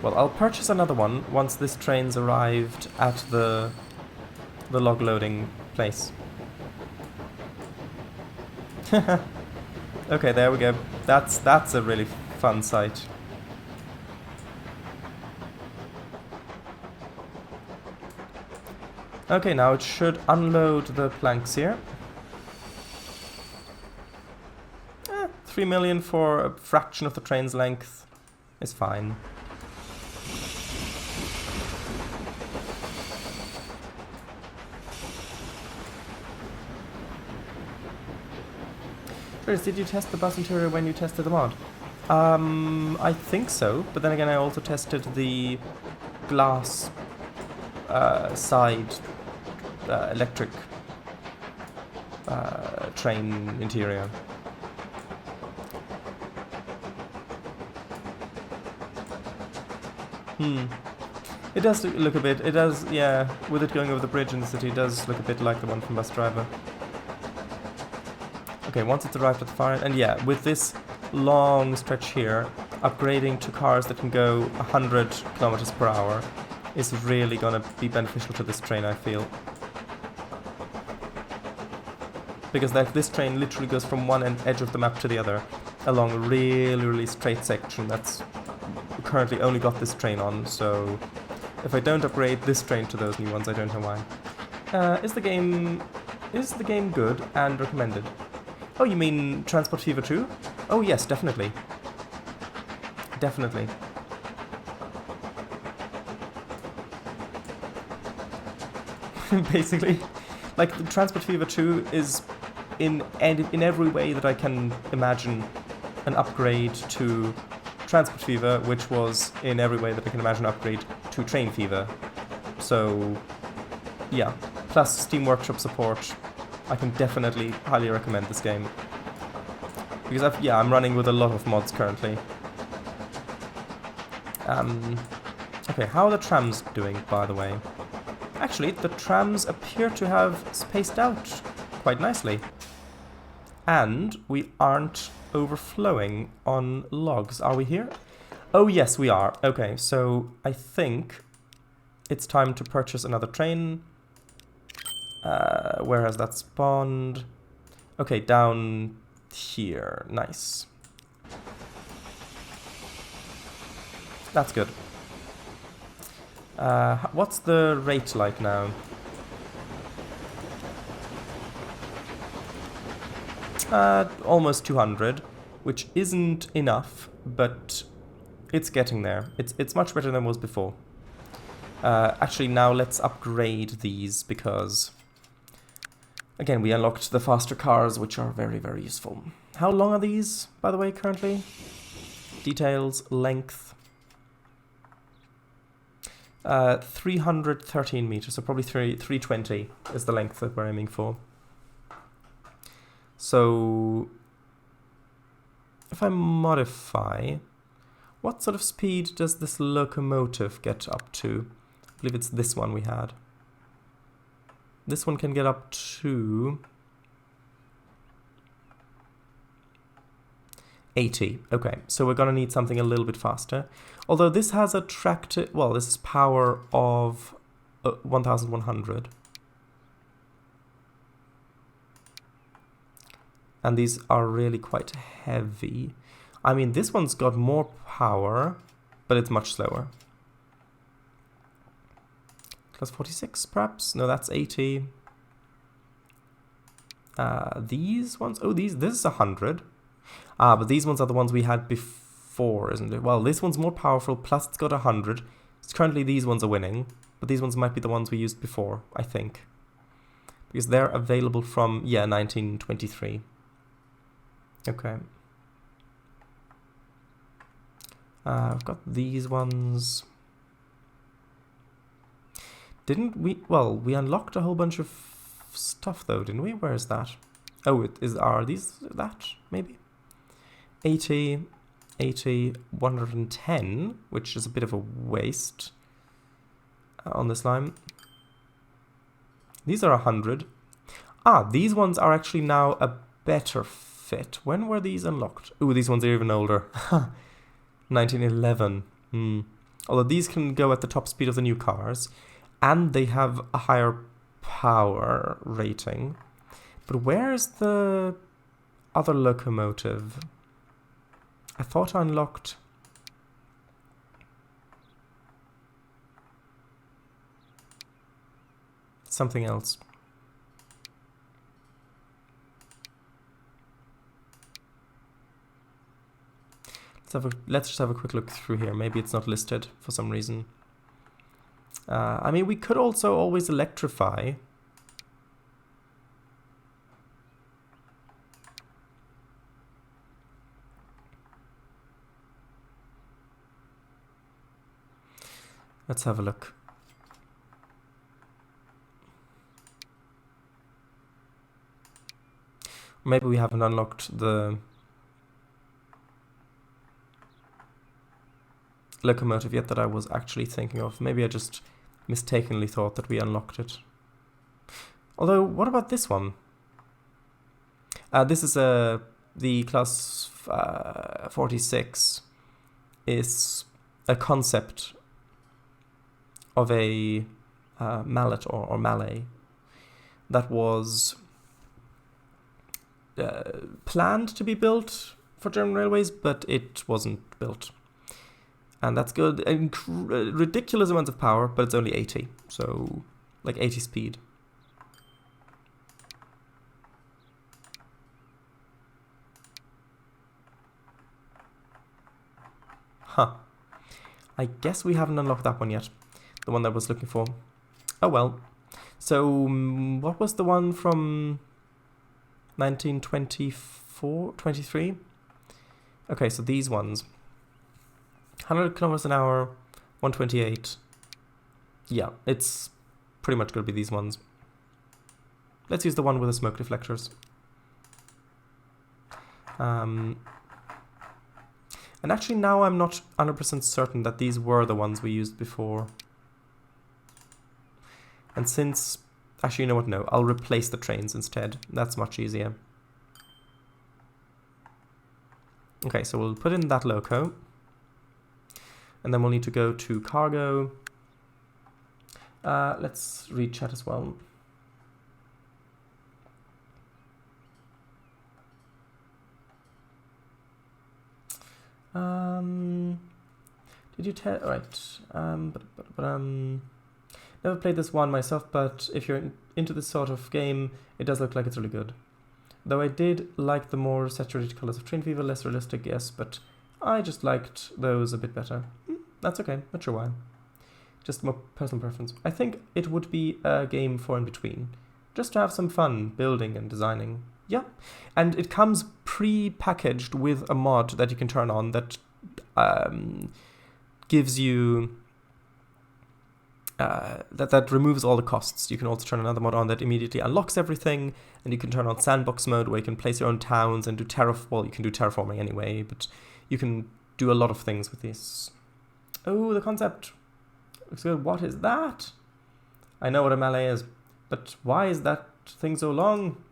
Well, I'll purchase another one once this train's arrived at the log loading place. Okay, there we go. That's a really fun sight. Okay, now it should unload the planks here. 3 million for a fraction of the train's length is fine. Did you test the bus interior when you tested the mod? I think so, but then again I also tested the glass side electric train interior. It does look a bit, it does, yeah, with it going over the bridge in the city, it does look a bit like the one from Bus Driver. Okay, once it's arrived at the far end, and yeah, with this long stretch here, upgrading to cars that can go 100 kilometers per hour is really gonna be beneficial to this train, I feel. because like this train literally goes from one edge of the map to the other along a really straight section that's currently only got this train on, so if I don't upgrade this train to those new ones, I don't know why. Is the game good and recommended? Oh, you mean Transport Fever 2? Oh yes, definitely. Definitely. Basically, like the Transport Fever 2 is in every way that I can imagine an upgrade to Transport Fever, which was in every way that I can imagine an upgrade to Train Fever. So yeah, plus Steam Workshop support, I can definitely highly recommend this game. Because I'm running with a lot of mods currently. Okay, how are the trams doing, by the way? Actually, the trams appear to have spaced out quite nicely. And we aren't overflowing on logs. Are we here? Oh, yes, we are. Okay, so I think it's time to purchase another train. Where has that spawned? Okay, down here. Nice. That's good. What's the rate like now? Almost 200, which isn't enough, but it's getting there. It's much better than it was before. Actually, now let's upgrade these because, again, we unlocked the faster cars, which are very useful. How long are these, by the way, currently? Details, length. 313 meters, so probably 320 is the length that we're aiming for. So, if I modify, what sort of speed does this locomotive get up to? I believe it's this one we had. This one can get up to 80. Okay, so we're gonna need something a little bit faster. Although this has a this is power of 1100. And these are really quite heavy. I mean, this one's got more power, but it's much slower. Class 46, perhaps? No, that's 80. These ones? Oh, this is 100. But these ones are the ones we had before, isn't it? Well, this one's more powerful, plus it's got 100. So currently these ones are winning, but these ones might be the ones we used before, I think. Because they're available from, 1923. Okay. I've got these ones. Didn't we? Well, we unlocked a whole bunch of stuff though, didn't we? Where is that? Oh, are these that, maybe? 80, 80, 110, which is a bit of a waste on this line. These are 100. These ones are actually now a better fit. When were these unlocked? Ooh, these ones are even older. 1911. Although these can go at the top speed of the new cars, and they have a higher power rating. But where's the other locomotive? I thought I unlocked... something else. Let's just have a quick look through here. Maybe it's not listed for some reason. I mean, we could also always electrify. Let's have a look. Maybe we haven't unlocked the locomotive yet that I was actually thinking of. Maybe I just mistakenly thought that we unlocked it. Although, what about this one? This is the class 46 is a concept of a mallet or mallet that was planned to be built for German railways, but it wasn't built. And that's good. Ridiculous amounts of power, but it's only 80. So, like 80 speed. Huh. I guess we haven't unlocked that one yet. The one that I was looking for. Oh well. So, what was the one from 1924? 23? Okay, so these ones. 100 kilometers an hour, 128. Yeah, it's pretty much going to be these ones. Let's use the one with the smoke deflectors. And actually now I'm not 100% certain that these were the ones we used before. And since... Actually, you know what? No, I'll replace the trains instead. That's much easier. Okay, so we'll put in that loco. And then we'll need to go to cargo. Let's read chat as well. Did you tell... Right. Never played this one myself, but if you're into this sort of game, it does look like it's really good. Though I did like the more saturated colors of Train Fever, less realistic, yes, but I just liked those a bit better. That's okay, not sure why. Just more personal preference. I think it would be a game for in between. Just to have some fun building and designing. Yeah, and it comes pre-packaged with a mod that you can turn on that gives you... that removes all the costs. You can also turn another mod on that immediately unlocks everything, and you can turn on sandbox mode where you can place your own towns and do well, you can do terraforming anyway, but you can do a lot of things with this. Oh, the concept looks good. What is that? I know what a melee is, but why is that thing so long?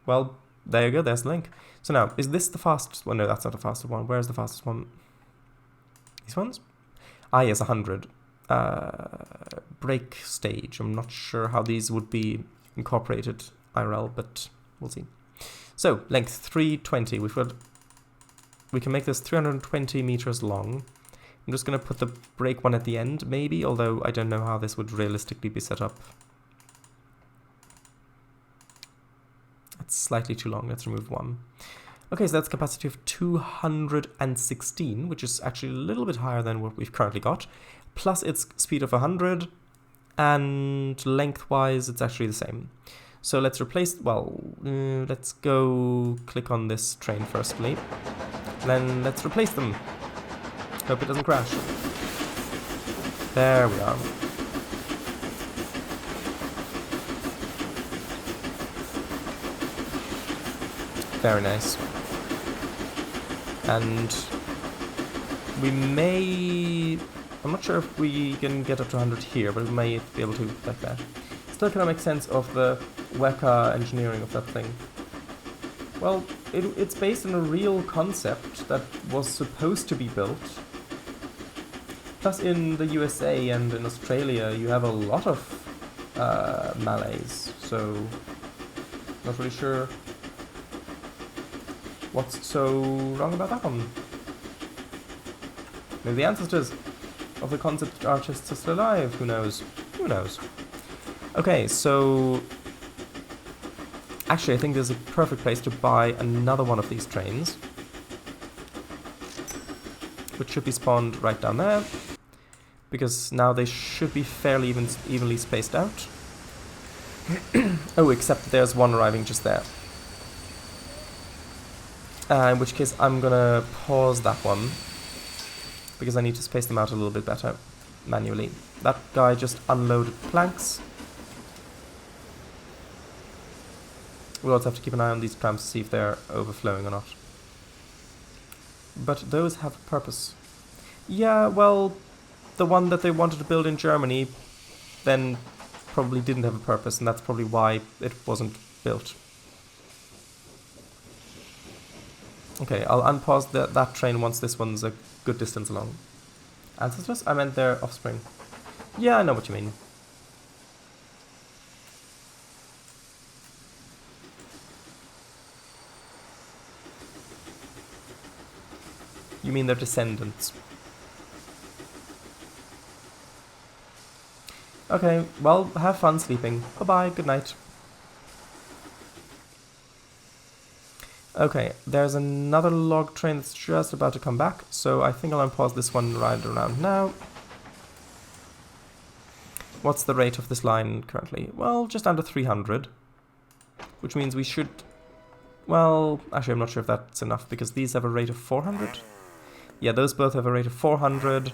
Well, there you go, there's the link. So now, is this the fastest one? No, that's not the fastest one. Where's the fastest one? These ones? Ah, yes, 100. Break stage. I'm not sure how these would be incorporated IRL, but we'll see. So, length 320. We can make this 320 meters long. I'm just going to put the break one at the end, maybe, although I don't know how this would realistically be set up. It's slightly too long. Let's remove one. Okay, so that's capacity of 216, which is actually a little bit higher than what we've currently got. Plus its speed of 100, and lengthwise it's actually the same. So let's replace, well, let's go click on this train firstly. Then let's replace them. Hope it doesn't crash. There we are. Very nice. And we may... I'm not sure if we can get up to 100 here, but we may be able to like that. Still cannot make sense of the Weka engineering of that thing. Well, it's based on a real concept that was supposed to be built. Plus in the USA and in Australia you have a lot of Malays, so not really sure what's so wrong about that one. Maybe the ancestors of the concept artists are still alive, who knows? Who knows? Okay, so... Actually, I think there's a perfect place to buy another one of these trains. Which should be spawned right down there. Because now they should be fairly evenly spaced out. Oh, except that there's one arriving just there. In which case I'm gonna pause that one. Because I need to space them out a little bit better manually. That guy just unloaded planks. We'll also have to keep an eye on these clamps to see if they're overflowing or not. But those have a purpose. Yeah, well, the one that they wanted to build in Germany then probably didn't have a purpose, and that's probably why it wasn't built. Okay, I'll unpause that train once this one's a good distance along. Ancestors? I meant their offspring. Yeah, I know what you mean. You mean their descendants. Okay, well, have fun sleeping. Bye-bye, good night. Okay, there's another log train that's just about to come back, so I think I'll unpause this one right around now. What's the rate of this line currently? Well, just under 300, which means we should... Well, actually I'm not sure if that's enough, because these have a rate of 400. Yeah, those both have a rate of 400,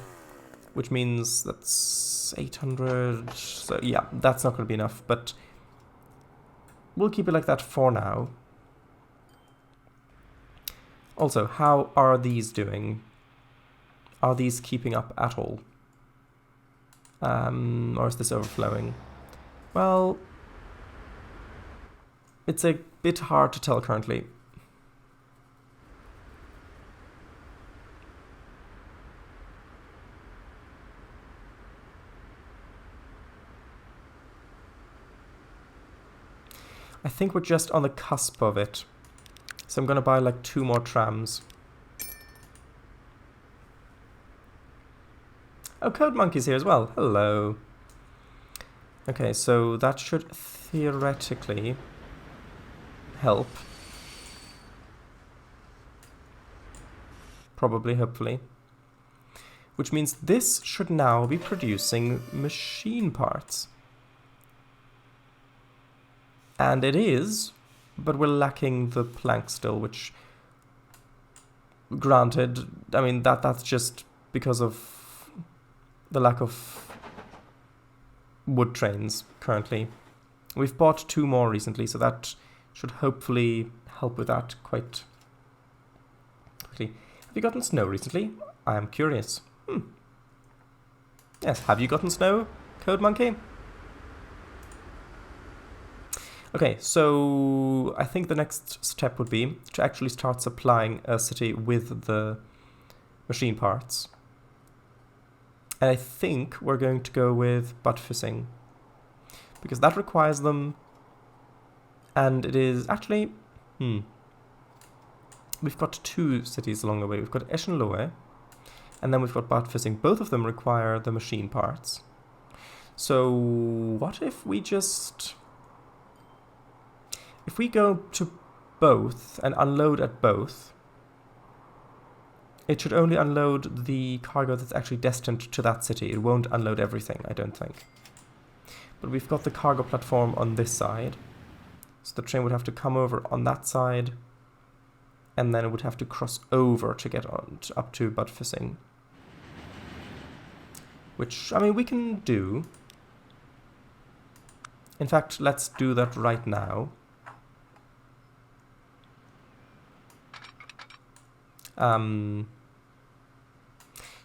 which means that's 800, so yeah, that's not going to be enough, but we'll keep it like that for now. Also, how are these doing? Are these keeping up at all? Or is this overflowing? Well, it's a bit hard to tell currently. I think we're just on the cusp of it. So I'm going to buy like 2 more trams. Oh, Code Monkey's here as well. Hello. Okay, so that should theoretically help. Probably, hopefully. Which means this should now be producing machine parts. And it is, but we're lacking the plank still, which, granted, I mean, that's just because of the lack of wood trains currently. We've bought 2 more recently, so that should hopefully help with that quite quickly. Have you gotten snow recently? I am curious. Yes, have you gotten snow, Code Monkey? Okay, so I think the next step would be to actually start supplying a city with the machine parts. And I think we're going to go with butt fishing, because that requires them, and it is actually, we've got 2 cities along the way. We've got Eschenlohe, and then we've got butt fishing. Both of them require the machine parts. So what if we just... If we go to both and unload at both, it should only unload the cargo that's actually destined to that city. It won't unload everything, I don't think. But we've got the cargo platform on this side. So the train would have to come over on that side, and then it would have to cross over to get on up to butt fishing. Which, I mean, we can do. In fact, let's do that right now.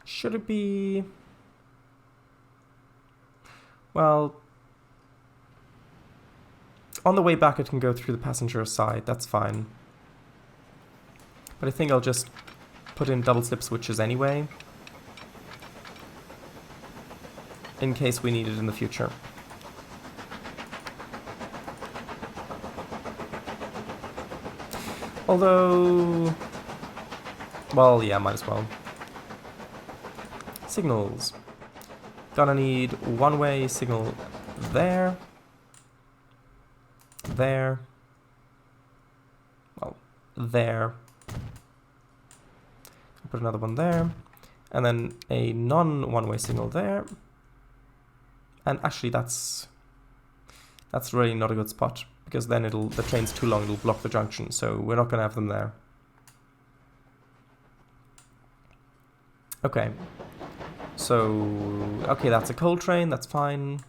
Should it be... Well, on the way back it can go through the passenger side, that's fine. But I think I'll just put in double slip switches anyway, in case we need it in the future. Although... Well, yeah, might as well. Signals. Gonna need one-way signal there. There. Well, there. Put another one there. And then a non-one-way signal there. And actually that's really not a good spot, because then the train's too long, it'll block the junction, so we're not gonna have them there. Okay, so, okay, that's a coal train, that's fine.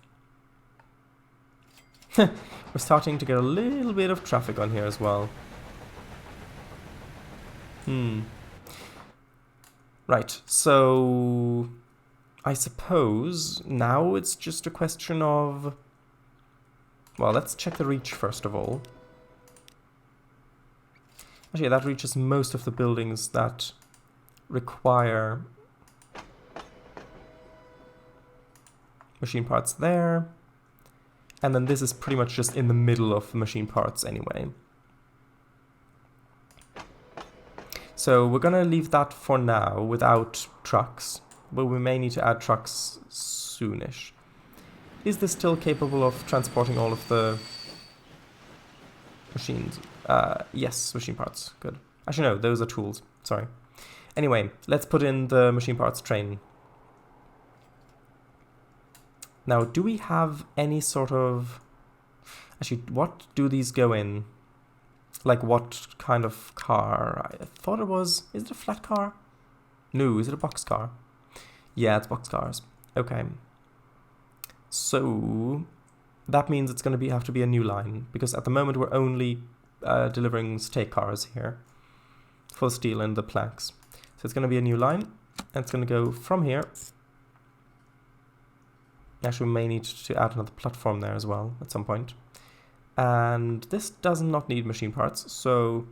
We're starting to get a little bit of traffic on here as well. Right, so I suppose now it's just a question of... Well, let's check the reach first of all. Actually, that reaches most of the buildings that require machine parts there. And then this is pretty much just in the middle of the machine parts anyway. So we're going to leave that for now without trucks, but we may need to add trucks soonish. Is this still capable of transporting all of the machines? Yes, machine parts. Good. Actually, no, those are tools. Sorry. Anyway, let's put in the machine parts train. Now, do we have any sort of... Actually, what do these go in? Like, what kind of car? I thought it was... Is it a flat car? No, is it a box car? Yeah, it's box cars. Okay. So, that means it's going to have to be a new line, because at the moment we're only delivering stake cars here for steel and the planks. So it's going to be a new line, and it's going to go from here. Actually, we may need to add another platform there as well at some point. And this does not need machine parts, so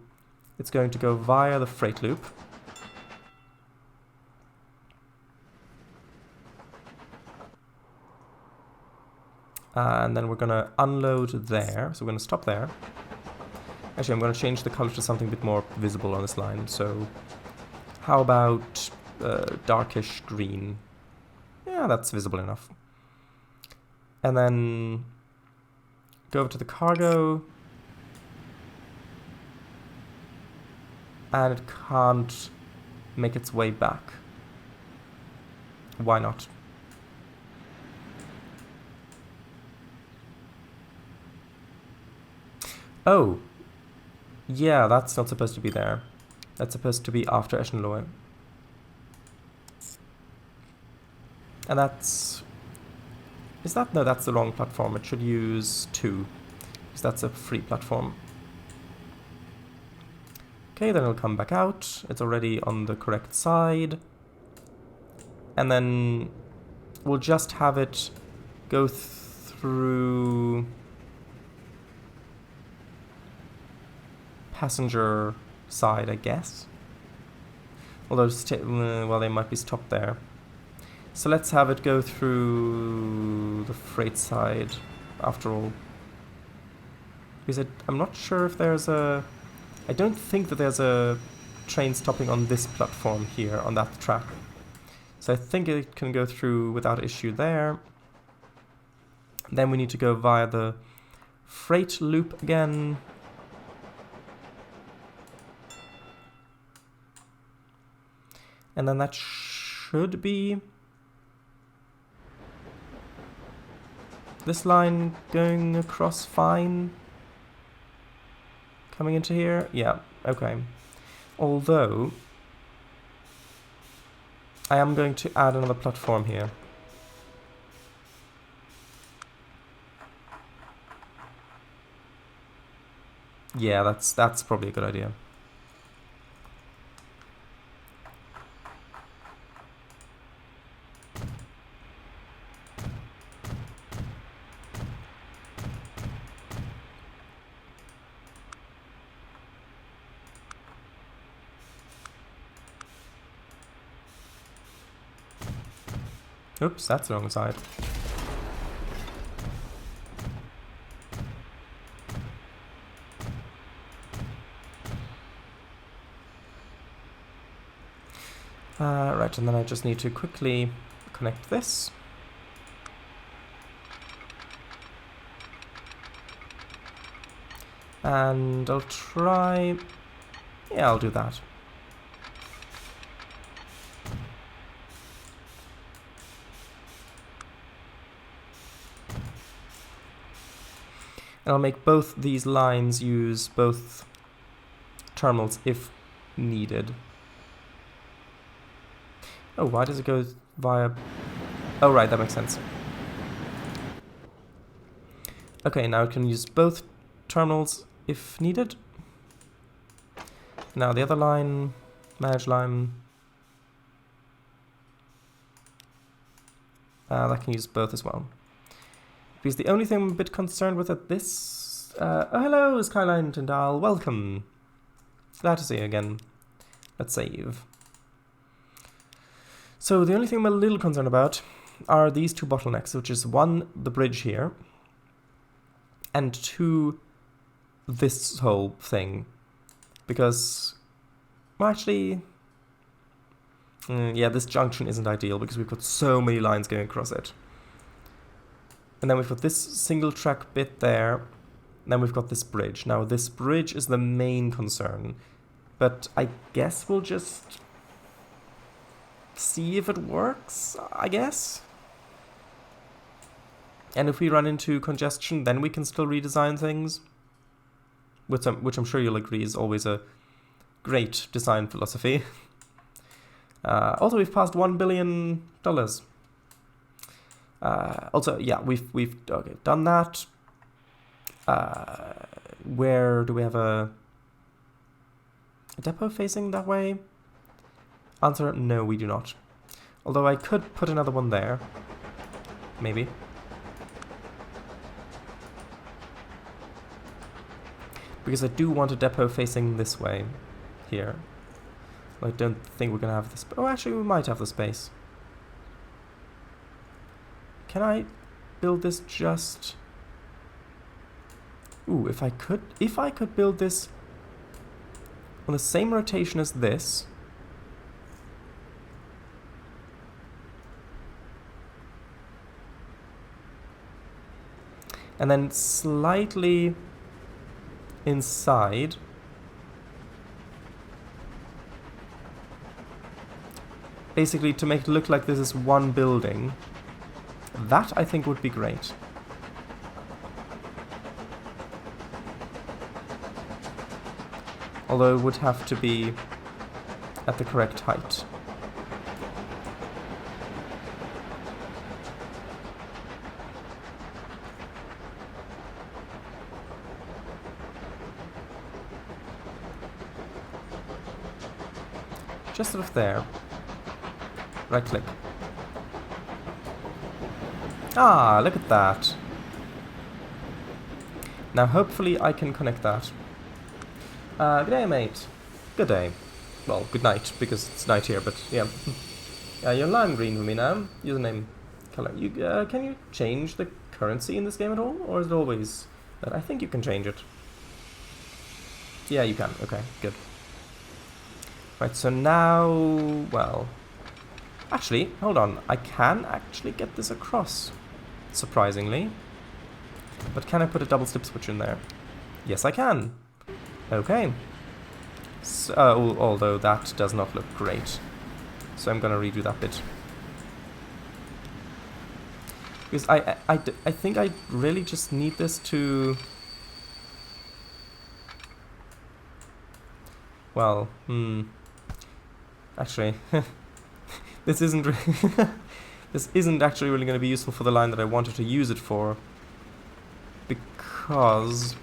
it's going to go via the freight loop. And then we're going to unload there, so we're going to stop there. Actually, I'm going to change the color to something a bit more visible on this line, so how about darkish green? Yeah, that's visible enough. And then go over to the cargo, and it can't make its way back. Why not? Oh, yeah, that's not supposed to be there. That's supposed to be after Eschenlohe. And that's... Is that... No, that's the wrong platform. It should use 2, because that's a free platform. Okay, then it'll come back out. It's already on the correct side. And then we'll just have it go through passenger side, I guess. Although, well, they might be stopped there. So let's have it go through the freight side, after all. Because I'm not sure if there's a... I don't think that there's a train stopping on this platform here, on that track. So I think it can go through without issue there. Then we need to go via the freight loop again. And then that should be this line going across fine. Coming into here? Yeah, okay. Although, I am going to add another platform here. Yeah, that's probably a good idea. Oops, that's the wrong side. Right, and then I just need to quickly connect this. And I'll try... Yeah, I'll do that. And I'll make both these lines use both terminals if needed. Oh, why does it go via... Oh, right, that makes sense. Okay, now it can use both terminals if needed. Now the other line, manage line. That can use both as well. Because the only thing I'm a bit concerned with at this... oh, hello, Skyline Tyndall, welcome. Glad to see you again. Let's save. So the only thing I'm a little concerned about are these two bottlenecks, which is 1, the bridge here, and 2, this whole thing. Because Well, actually... yeah, this junction isn't ideal because we've got so many lines going across it. And then we've got this single track bit there. And then we've got this bridge. Now, this bridge is the main concern. But I guess we'll just see if it works, I guess. And if we run into congestion, then we can still redesign things. Which I'm sure you'll agree is always a great design philosophy. Also, we've passed $1 billion. Also, yeah, we've okay, done that. Where do we have a depot facing that way? Answer, no, we do not. Although I could put another one there. Maybe. Because I do want a depot facing this way. Here. I don't think we're going to have this. Oh, actually, we might have the space. Can I build this just... Ooh, if I could build this on the same rotation as this. And then slightly inside. Basically to make it look like this is one building. That I think would be great. Although it would have to be at the correct height. Just sort of there. Right click. Ah, look at that. Now hopefully I can connect that. Good day, mate. Good day. Well, good night, because it's night here, but yeah. You're lime green for me now. Username, color. Can you change the currency in this game at all? Or is it always that? I think you can change it. Yeah, you can. Okay, good. Right, so now, well... Actually, hold on. I can actually get this across, surprisingly. But can I put a double slip switch in there? Yes, I can. Okay. So, although that does not look great. So I'm gonna redo that bit. Because I think I really just need this to... Well, Actually, this isn't this isn't actually really going to be useful for the line that I wanted to use it for. Because,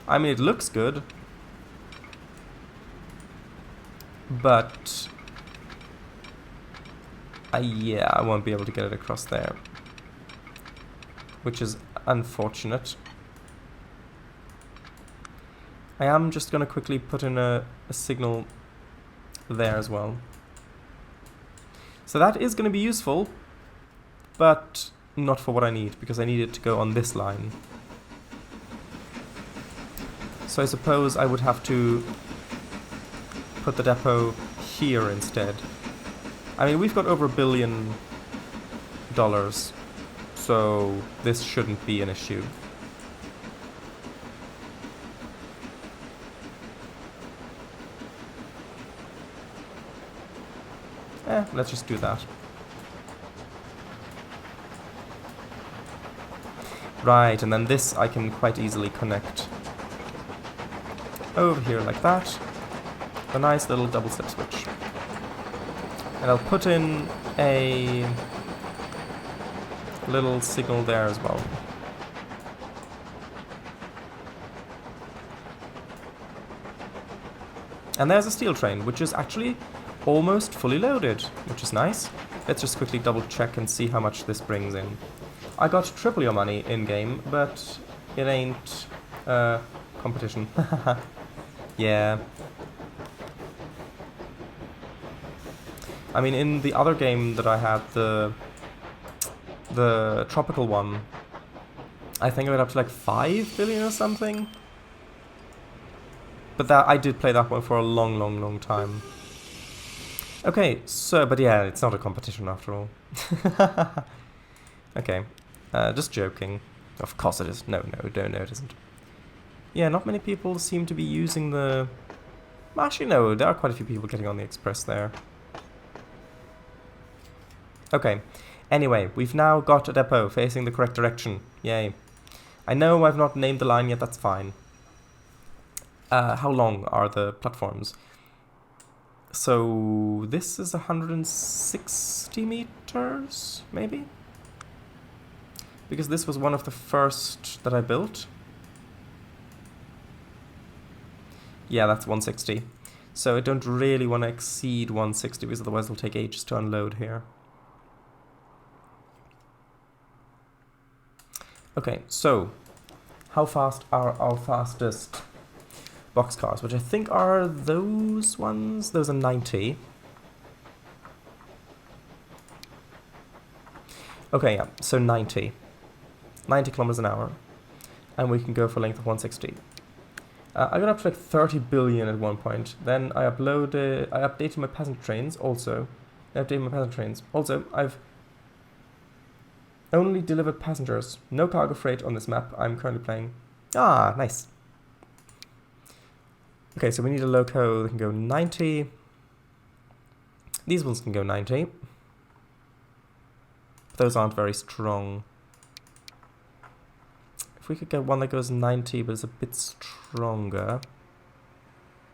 I mean, it looks good. But, yeah, I won't be able to get it across there. Which is unfortunate. I am just going to quickly put in a signal there as well. So that is going to be useful, but not for what I need, because I need it to go on this line. So I suppose I would have to put the depot here instead. I mean, we've got over $1 billion, so this shouldn't be an issue. Let's just do that. Right, and then this I can quite easily connect over here like that. A nice little double step switch. And I'll put in a little signal there as well. And there's a steel train, which is actually almost fully loaded, which is nice. Let's just quickly double check and see how much this brings in. I got triple your money in-game, but it ain't competition. Yeah. I mean, in the other game that I had, the tropical one, I think I went up to like 5 billion or something. But that I did play that one for a long, long, long time. Okay, so, but yeah, it's not a competition after all. Okay, just joking. Of course it is. No, it isn't. Yeah, not many people seem to be using the... Actually, no, there are quite a few people getting on the express there. Okay, anyway, we've now got a depot facing the correct direction. Yay. I know I've not named the line yet, that's fine. How long are the platforms? So, this is 160 meters, maybe? Because this was one of the first that I built. Yeah, that's 160. So I don't really want to exceed 160 because otherwise it'll take ages to unload here. Okay, so how fast are our fastest boxcars, which I think are those ones? Those are 90. Okay, yeah, so 90. 90 kilometers an hour. And we can go for a length of 160. I got up to like 30 billion at one point. Then I updated my passenger trains also. Also, I've only delivered passengers. No cargo freight on this map I'm currently playing. Ah, nice. Okay, so we need a loco that can go 90. These ones can go 90. Those aren't very strong. If we could get one that goes 90 but is a bit stronger.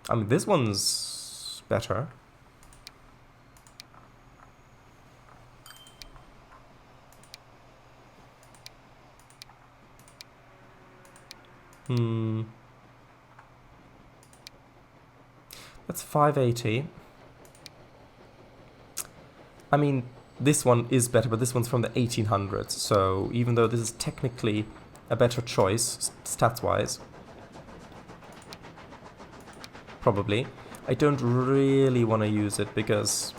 I mean, this one's better. That's 580. I mean, this one is better, but this one's from the 1800s. So even though this is technically a better choice, stats-wise, probably, I don't really want to use it because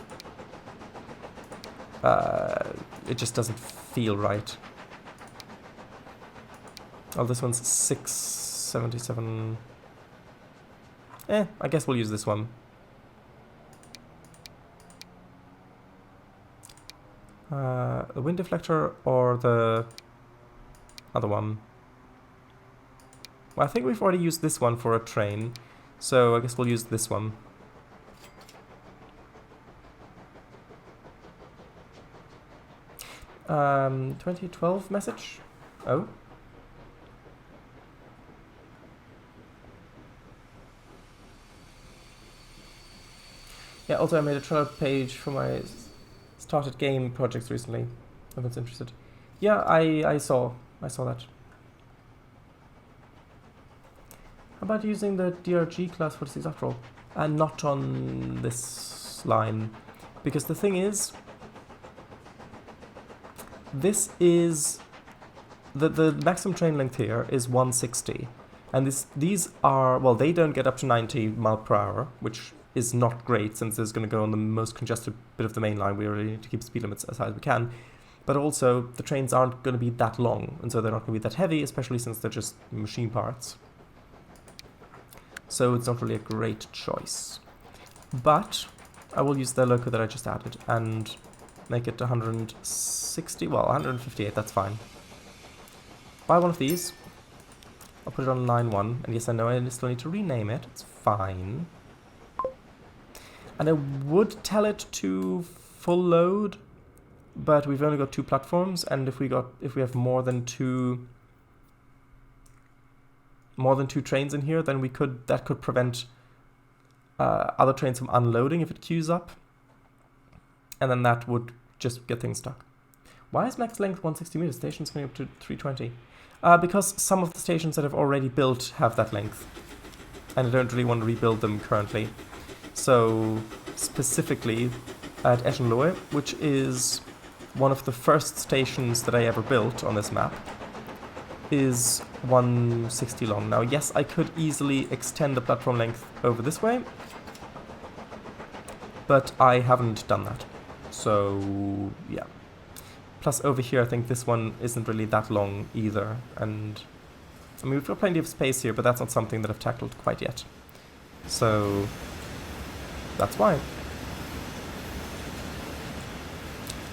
it just doesn't feel right. Oh, this one's 677. I guess we'll use this one. The wind deflector or the other one? Well, I think we've already used this one for a train, so I guess we'll use this one. Um, 2012 message? Oh. Yeah, also I made a Trello page for my started game projects recently, if anyone's interested. Yeah, I saw that. How about using the DRG class for disease after all? And not on this line. Because the thing is, this is the maximum train length here is 160. And these are, well, they don't get up to 90 miles per hour, which is not great since it's going to go on the most congested bit of the main line. We really need to keep speed limits as high as we can. But also, the trains aren't going to be that long, and so they're not going to be that heavy, especially since they're just machine parts. So it's not really a great choice. But I will use the loco that I just added and make it 160, well, 158, that's fine. Buy one of these. I'll put it on line 1, and yes, I know I still need to rename it, it's fine. And I would tell it to full load, but we've only got 2 platforms, and if we have more than two trains in here, then that could prevent other trains from unloading if it queues up, and then that would just get things stuck. Why is max length 160 meters? Stations going up to 320. Because some of the stations that I've already built have that length, and I don't really want to rebuild them currently. So specifically at Eschenlohe, which is one of the first stations that I ever built on this map, is 160 long. Now, yes, I could easily extend the platform length over this way, but I haven't done that. So, yeah. Plus, over here, I think this one isn't really that long either, and I mean, we've got plenty of space here, but that's not something that I've tackled quite yet. So that's why.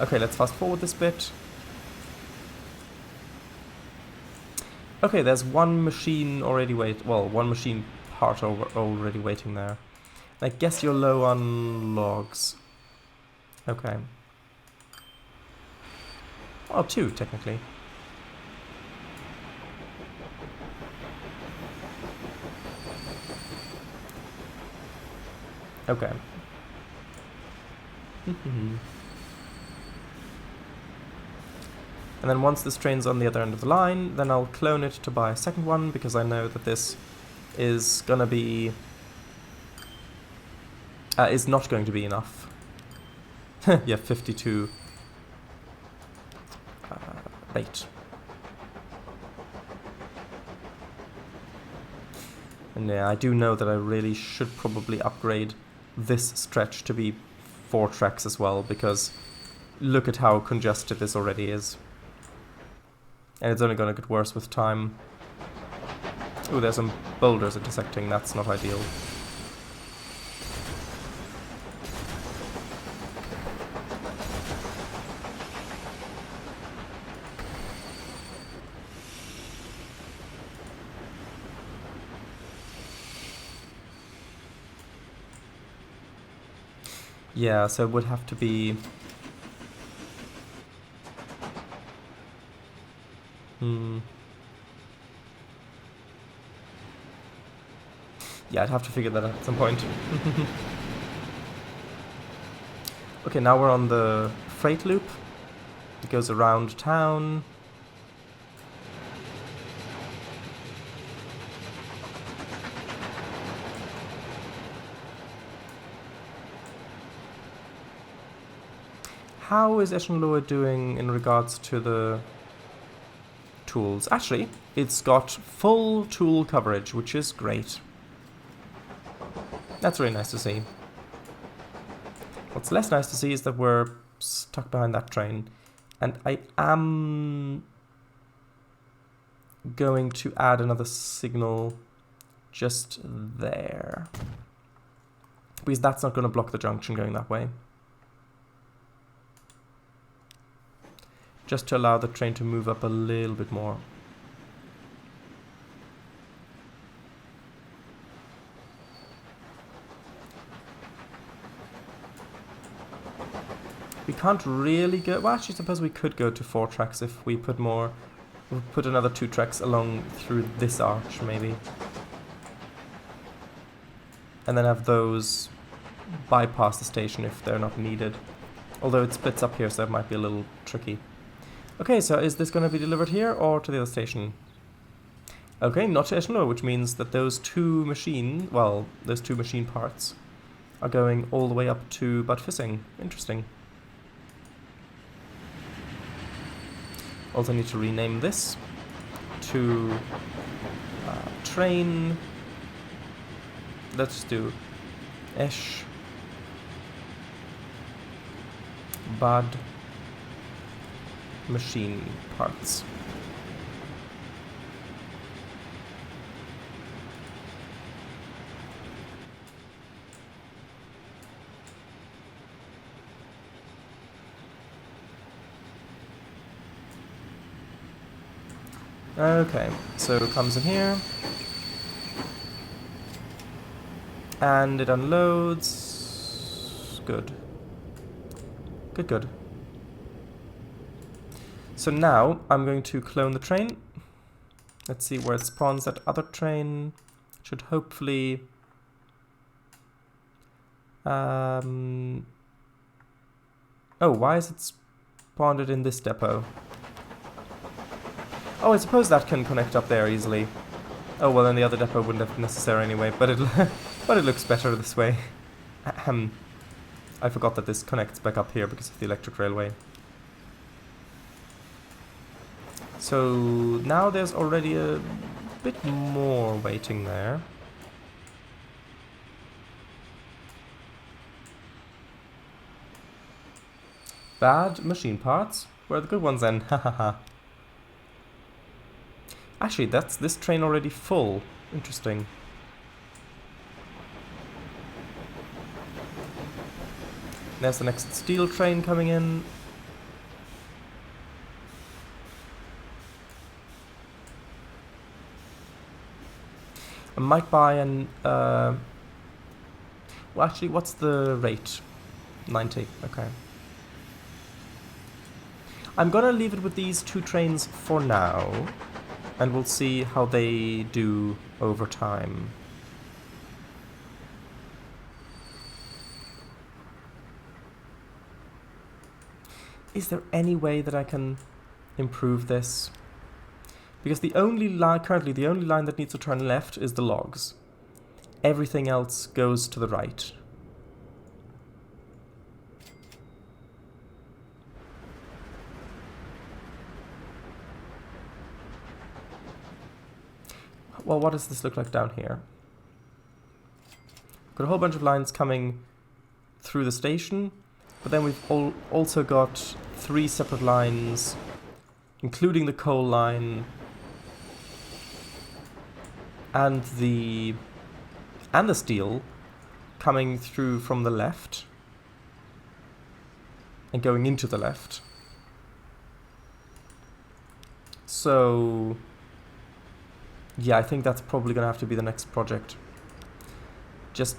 Okay, let's fast forward this bit. Okay, there's one machine already one machine part already waiting there. I guess you're low on logs. Okay. Oh, 2, technically. Okay. And then once this train's on the other end of the line, then I'll clone it to buy a second one, because I know that this is gonna be... is not going to be enough. Yeah, 52 bait. And yeah, I do know that I really should probably upgrade this stretch to be 4 tracks as well, because look at how congested this already is. And it's only going to get worse with time. Ooh, there's some boulders intersecting, that's not ideal. Yeah, so it would have to be... Yeah, I'd have to figure that out at some point. Okay, now we're on the freight loop. It goes around town. How is Eschenlohe doing in regards to the tools? Actually, it's got full tool coverage, which is great. That's really nice to see. What's less nice to see is that we're stuck behind that train. And I am going to add another signal just there. Because that's not going to block the junction going that way. Just to allow the train to move up a little bit more. We can't really go... Well, actually, suppose we could go to 4 tracks if we put more... We'll put another 2 tracks along through this arch, maybe. And then have those bypass the station if they're not needed. Although it splits up here, so that might be a little tricky. Okay, so is this going to be delivered here or to the other station? Okay, not to Eschenlohe, which means that those 2 machine... Well, those 2 machine parts are going all the way up to Bad Fissing. Interesting. Also need to rename this to train. Let's do Esch Bad Machine Parts. Okay, so it comes in here. And it unloads. Good. Good, good. So now I'm going to clone the train. Let's see where it spawns that other train. Should hopefully... Oh, why is it spawned in this depot? Oh, I suppose that can connect up there easily. Oh, well, then the other depot wouldn't have been necessary anyway, but it looks better this way. I forgot that this connects back up here because of the electric railway. So now there's already a bit more waiting there. Bad machine parts? Where are the good ones then? Hahaha. Actually, that's this train already full. Interesting. There's the next steel train coming in. I might buy an... well, actually, what's the rate? 90, okay. I'm gonna leave it with these two trains for now, and we'll see how they do over time. Is there any way that I can improve this? Because the only line, currently the only line that needs to turn left is the logs. Everything else goes to the right. Well, what does this look like down here? Got a whole bunch of lines coming through the station, but then we've also got 3 separate lines, including the coal line and the steel coming through from the left and going into the left. So yeah, I think that's probably gonna have to be the next project. Just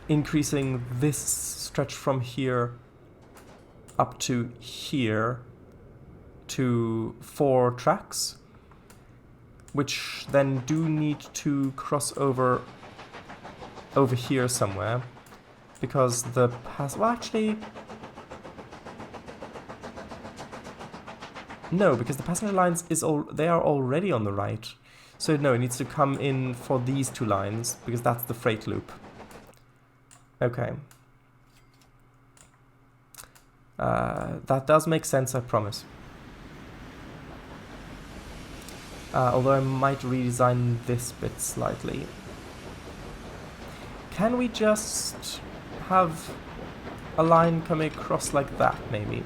increasing this stretch from here up to here to 4 tracks, which then do need to cross over here somewhere, because the well, actually no, because the passenger lines they are already on the right. So no, it needs to come in for these 2 lines, because that's the freight loop. Okay. That does make sense, I promise. Although I might redesign this bit slightly. Can we just have a line coming across like that, maybe?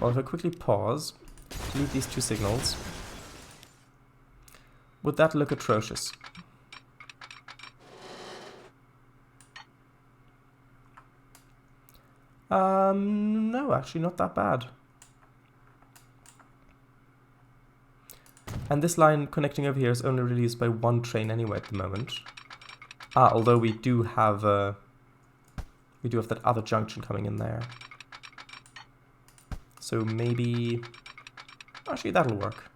Well, if I quickly pause, delete these 2 signals, would that look atrocious? No, actually not that bad. And this line connecting over here is only really used by 1 train anyway at the moment. Although we do have that other junction coming in there. So maybe... Actually, that'll work.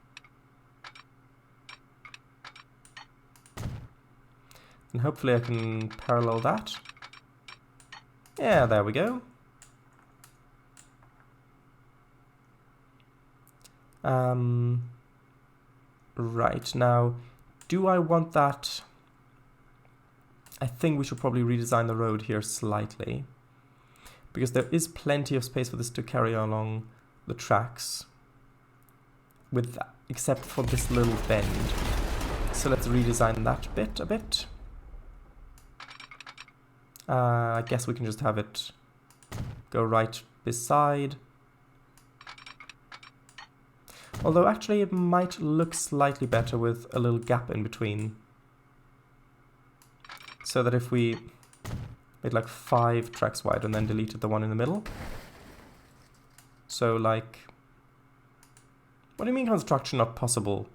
And hopefully I can parallel that. Yeah, there we go. Right, now, do I want that? I think we should probably redesign the road here slightly, because there is plenty of space for this to carry along the tracks, except for this little bend. So let's redesign that bit a bit. I guess we can just have it go right beside. Although actually it might look slightly better with a little gap in between. So that if we made like 5 tracks wide and then deleted the one in the middle. So like... What do you mean construction not possible?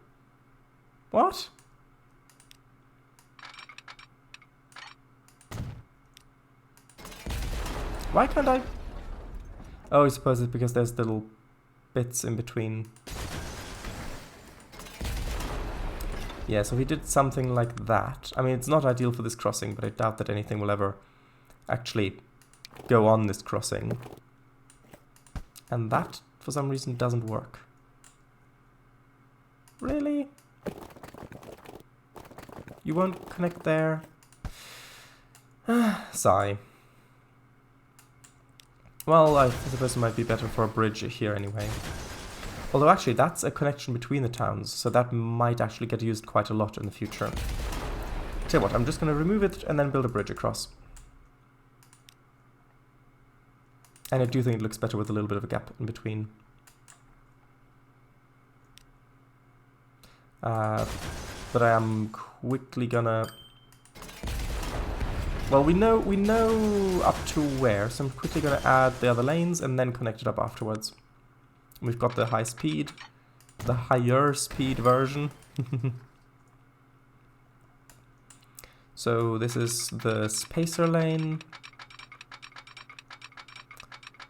What? Why can't I... Oh, I suppose it's because there's little bits in between. Yeah, so he did something like that. I mean, it's not ideal for this crossing, but I doubt that anything will ever actually go on this crossing. And that, for some reason, doesn't work. Really? You won't connect there? Sigh. Well, I suppose it might be better for a bridge here anyway. Although actually that's a connection between the towns, so that might actually get used quite a lot in the future. Tell you what, I'm just going to remove it and then build a bridge across. And I do think it looks better with a little bit of a gap in between. But I am quickly gonna Well, we know up to where, so I'm quickly going to add the other lanes and then connect it up afterwards. We've got the high speed, the higher speed version. So this is the spacer lane,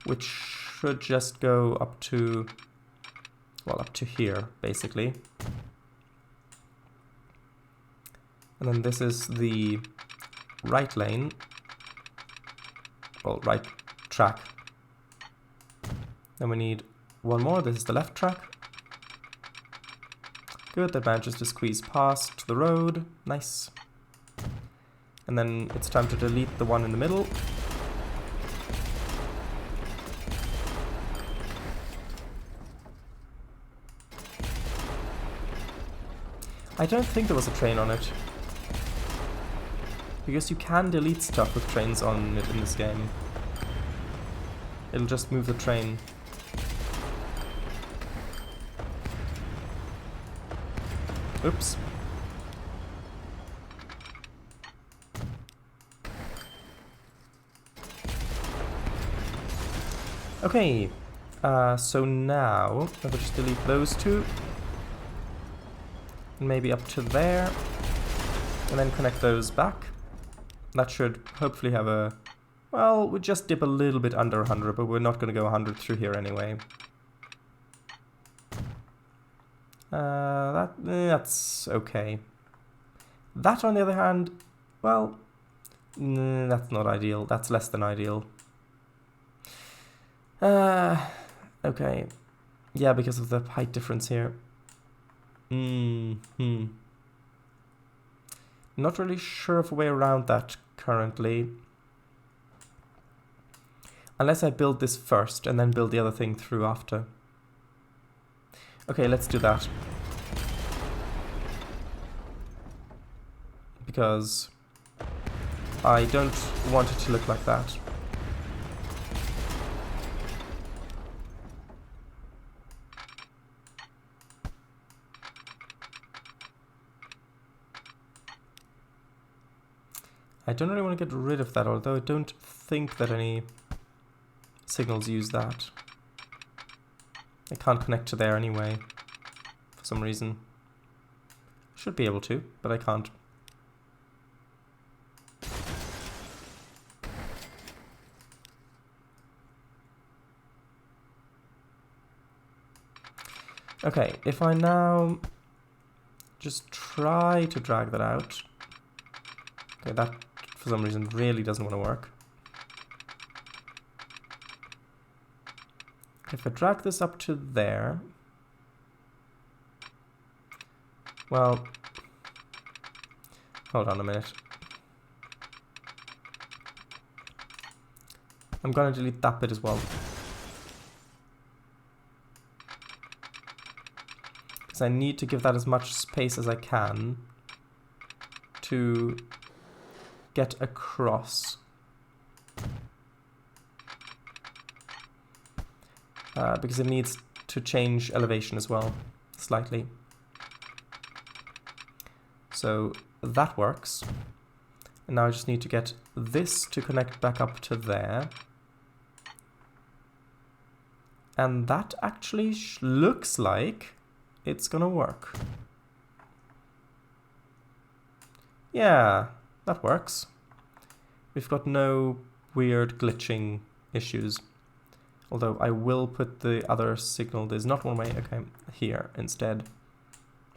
which should just go up to, well, up to here, basically. And then this is the right lane, well, right track. Then we need one more, this is the left track. Good, that manages to squeeze past the road, nice. And then it's time to delete the one in the middle. I don't think there was a train on it. Because you can delete stuff with trains on it in this game. It'll just move the train. Oops. Okay, so now, if I just delete those two, and maybe up to there, and then connect those back. That should hopefully have a, well, we just dip a little bit under 100, but we're not going to go 100 through here anyway. That's okay. That, on the other hand, well, that's not ideal. That's less than ideal. Okay. Yeah, because of the height difference here. Not really sure of a way around that currently. Unless I build this first and then build the other thing through after. Okay, let's do that. Because I don't want it to look like that. I don't really want to get rid of that, although I don't think that any signals use that. I can't connect to there anyway, for some reason. Should be able to, but I can't. Okay, if I now just try to drag that out. Okay, that for some reason really doesn't want to work. If I drag this up to there, well, hold on a minute. I'm going to delete that bit as well. Because I need to give that as much space as I can to get across. Because it needs to change elevation as well, slightly. So that works. And now I just need to get this to connect back up to there. And that actually looks like it's gonna work. Yeah, that works. We've got no weird glitching issues. Although I will put the other signal, there's not one way, okay, here instead.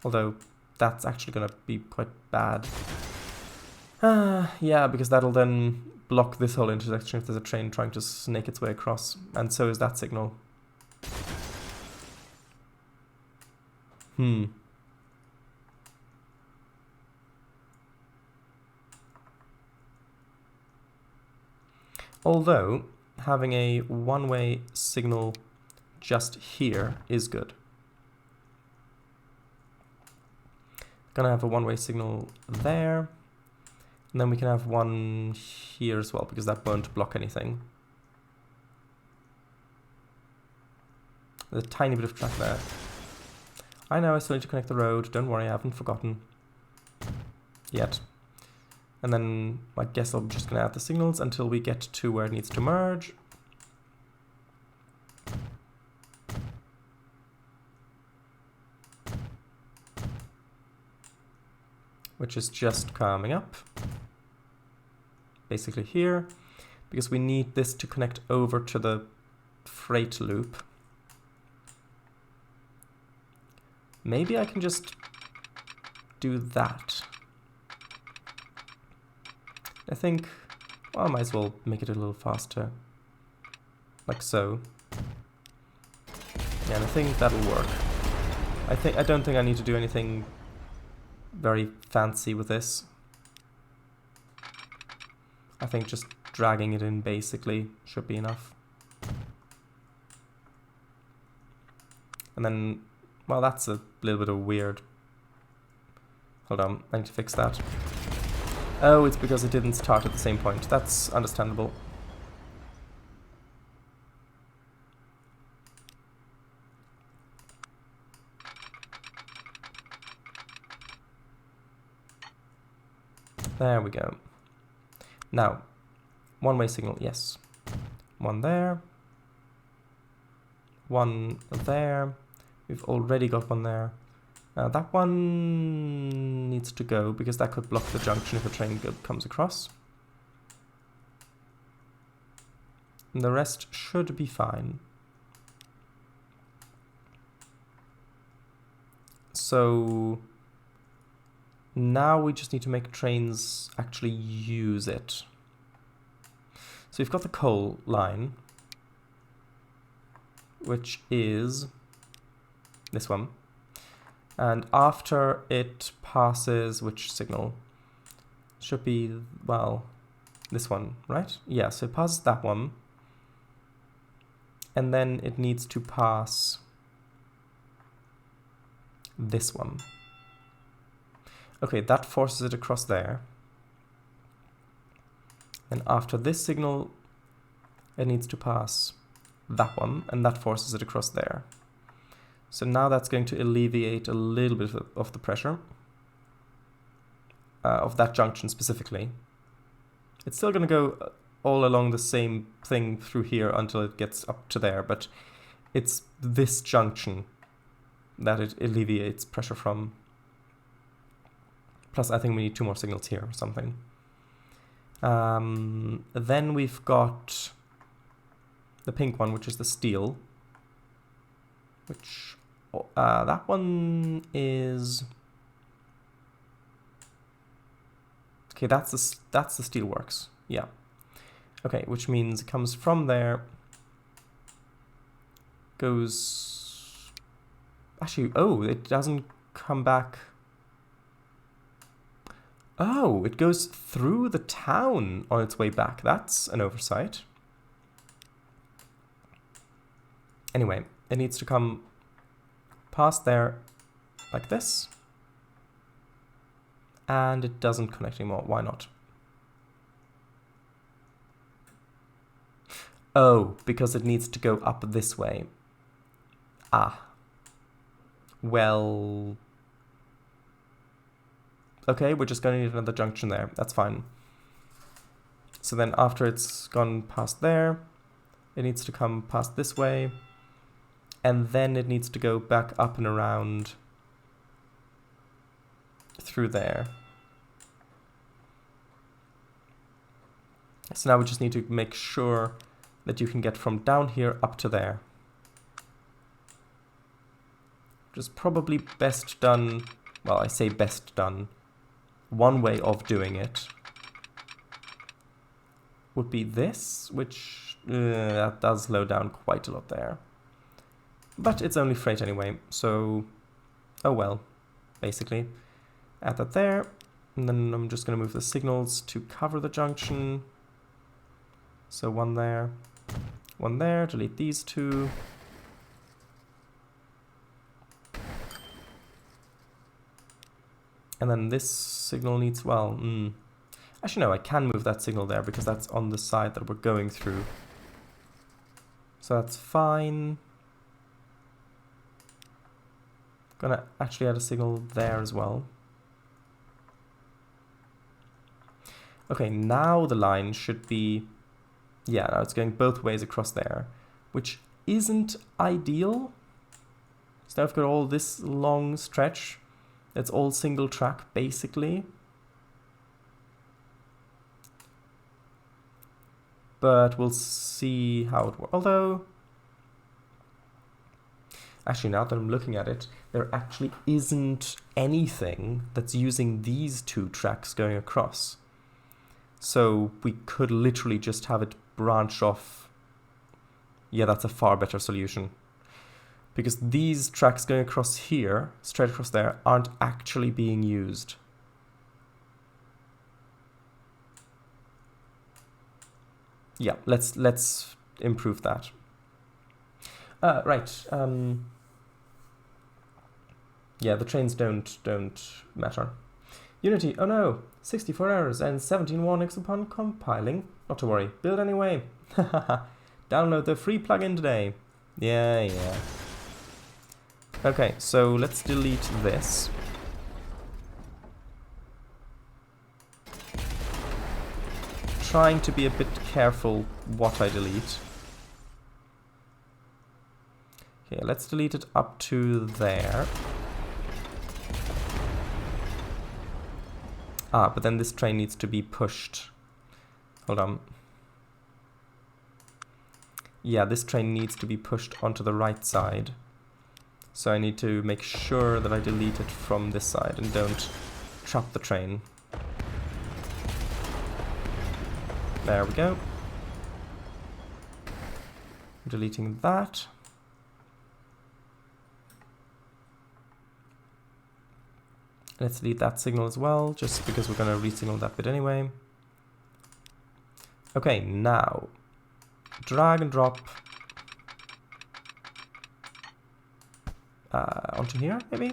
Although that's actually gonna be quite bad. Yeah, because that'll then block this whole intersection if there's a train trying to snake its way across. And so is that signal. Although, having a one-way signal just here is good. Gonna have a one-way signal there. And then we can have one here as well, because that won't block anything. There's a tiny bit of track there. I know I still need to connect the road. Don't worry, I haven't forgotten. Yet. And then I guess I'm just going to add the signals until we get to where it needs to merge. Which is just coming up. Basically here. Because we need this to connect over to the freight loop. Maybe I can just do that. I think, well, I might as well make it a little faster. Like so. Yeah, and I think that'll work. I don't think I need to do anything very fancy with this. I think just dragging it in basically should be enough. And then, well, that's a little bit of weird. Hold on, I need to fix that. Oh, it's because it didn't start at the same point. That's understandable. There we go. Now, one-way signal, yes. One there. One there. We've already got one there. That one needs to go because that could block the junction if a train comes across. And the rest should be fine. So now we just need to make trains actually use it. So we've got the coal line, which is this one. And after it passes, which signal? Should be, well, this one, right? Yeah, so it passes that one. And then it needs to pass this one. Okay, that forces it across there. And after this signal, it needs to pass that one, and that forces it across there. So now that's going to alleviate a little bit of the pressure of that junction specifically. It's still going to go all along the same thing through here until it gets up to there, but it's this junction that it alleviates pressure from. Plus, I think we need 2 more signals here or something. Then we've got the pink one, which is the steel. Which, that one is... Okay, that's the steelworks, yeah. Okay, which means it comes from there, goes... Actually, oh, it doesn't come back... Oh, it goes through the town on its way back. That's an oversight. Anyway, it needs to come past there like this. And it doesn't connect anymore. Why not? Oh, because it needs to go up this way. Ah. Well... Okay, we're just going to need another junction there. That's fine. So then after it's gone past there, it needs to come past this way. And then it needs to go back up and around through there. So now we just need to make sure that you can get from down here up to there. Which is probably best done, well, I say best done. One way of doing it would be this, which that does slow down quite a lot there. But it's only freight anyway, so oh well, basically. Add that there, and then I'm just going to move the signals to cover the junction. So one there, delete these 2. And then this signal needs, well, actually no, I can move that signal there because that's on the side that we're going through. So that's fine. Gonna actually add a signal there as well. Okay, now the line should be... Yeah, now it's going both ways across there, which isn't ideal. So now I've got all this long stretch. It's all single track, basically. But we'll see how it works. Although... Actually, now that I'm looking at it, there actually isn't anything that's using these two tracks going across. So we could literally just have it branch off. Yeah, that's a far better solution. Because these tracks going across here, straight across there, aren't actually being used. Yeah, let's improve that. Right. Yeah, the trains don't matter. Unity, oh no, 64 errors and 17 warnings upon compiling. Not to worry, build anyway. Download the free plugin today. Yeah. Okay, so let's delete this. Trying to be a bit careful what I delete. Okay, let's delete it up to there. Ah, but then this train needs to be pushed. Hold on. Yeah, this train needs to be pushed onto the right side. So I need to make sure that I delete it from this side and don't trap the train. There we go. Deleting that. Let's delete that signal as well, just because we're going to re-signal that bit anyway. Okay, now drag and drop onto here, maybe?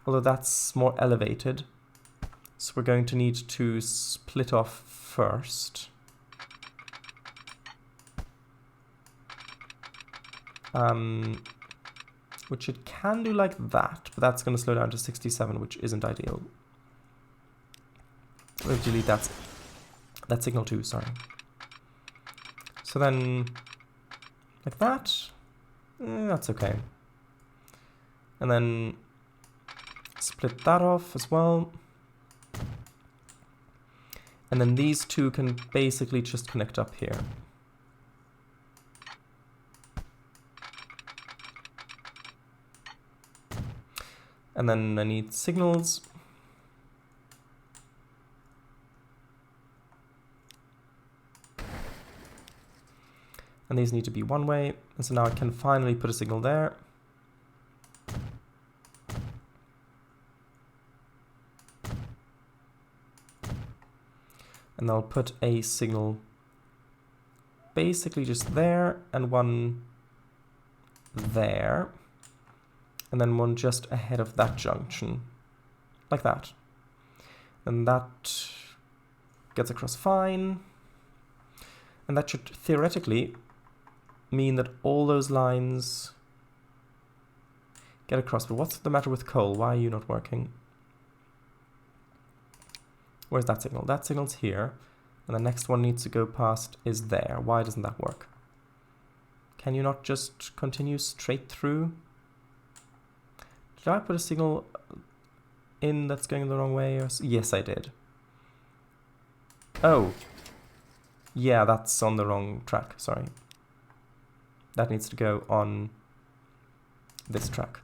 Although that's more elevated. So we're going to need to split off first. Which it can do like that, but that's going to slow down to 67, which isn't ideal. We'll delete that signal too, sorry. So then, like that, that's okay. And then split that off as well. And then these two can basically just connect up here. And then I need signals. And these need to be one way. And so now I can finally put a signal there. And I'll put a signal basically just there and one there. And then one just ahead of that junction, like that. And that gets across fine. And that should theoretically mean that all those lines get across. But what's the matter with coal? Why are you not working? Where's that signal? That signal's here. And the next one needs to go past is there. Why doesn't that work? Can you not just continue straight through? Did I put a signal in that's going the wrong way? Or yes, I did. Oh. Yeah, that's on the wrong track. Sorry. That needs to go on this track.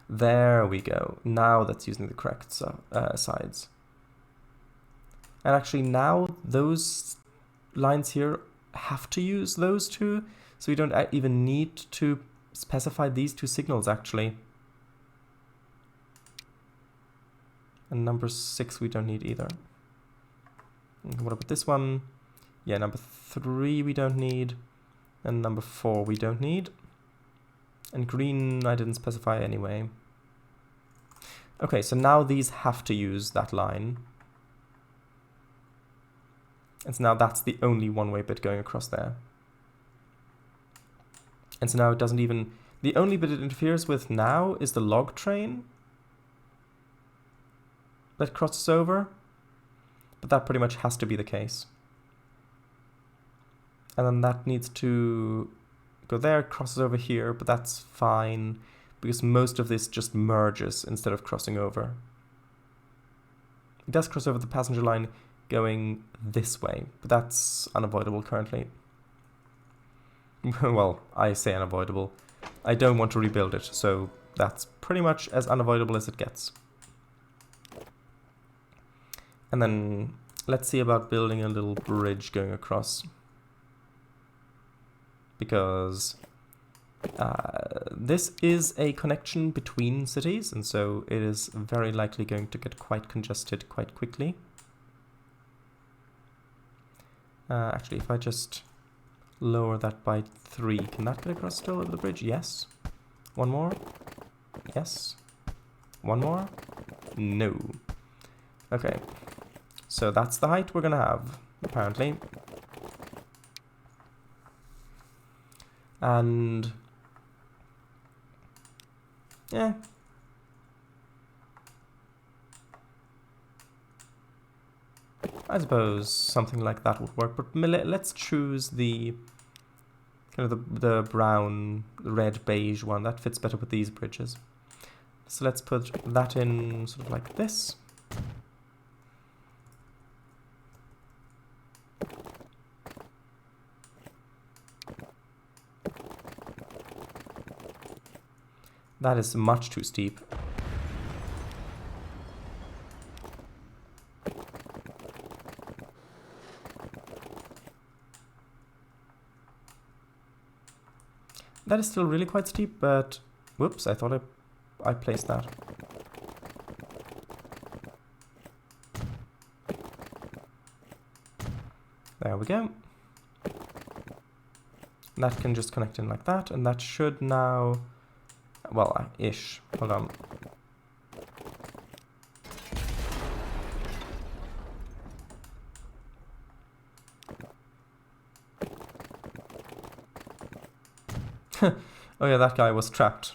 There we go. Now that's using the correct sides. And actually now those lines here have to use those two. So we don't even need to specify these two signals actually. And number 6 we don't need either. And what about this one? Yeah, number 3 we don't need. And number 4 we don't need. And green I didn't specify anyway. Okay, so now these have to use that line. And so now that's the only one-way bit going across there. And so now it doesn't even... The only bit it interferes with now is the log train. that crosses over, but that pretty much has to be the case. And then that needs to go there, crosses over here, but that's fine because most of this just merges instead of crossing over. It does cross over the passenger line going this way, but that's unavoidable currently. Well, I say unavoidable. I don't want to rebuild it, so that's pretty much as unavoidable as it gets. And then let's see about building a little bridge going across. Because this is a connection between cities, and so it is very likely going to get quite congested quite quickly. Actually, if I just lower that by 3, can that get across still over the bridge? Yes. One more? Yes. One more? No. Okay. So that's the height we're gonna have, apparently. And yeah, I suppose something like that would work, but let's choose the kind of the brown, red, beige one. That fits better with these bridges. So let's put that in sort of like this. That is much too steep. That is still really quite steep, but whoops, I thought I placed that. There we go. That can just connect in like that, and that should now, well, ish. Hold on. Oh yeah, that guy was trapped.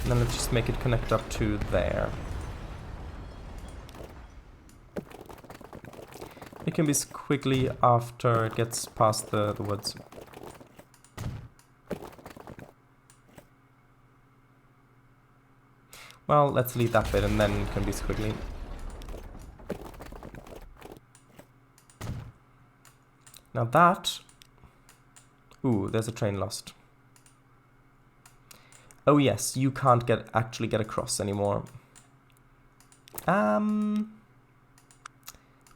And then let's just make it connect up to there. It can be squiggly after it gets past the woods. Well, let's leave that bit and then it can be squiggly. Now that... Ooh, there's a train lost. Oh yes, you can't actually get across anymore.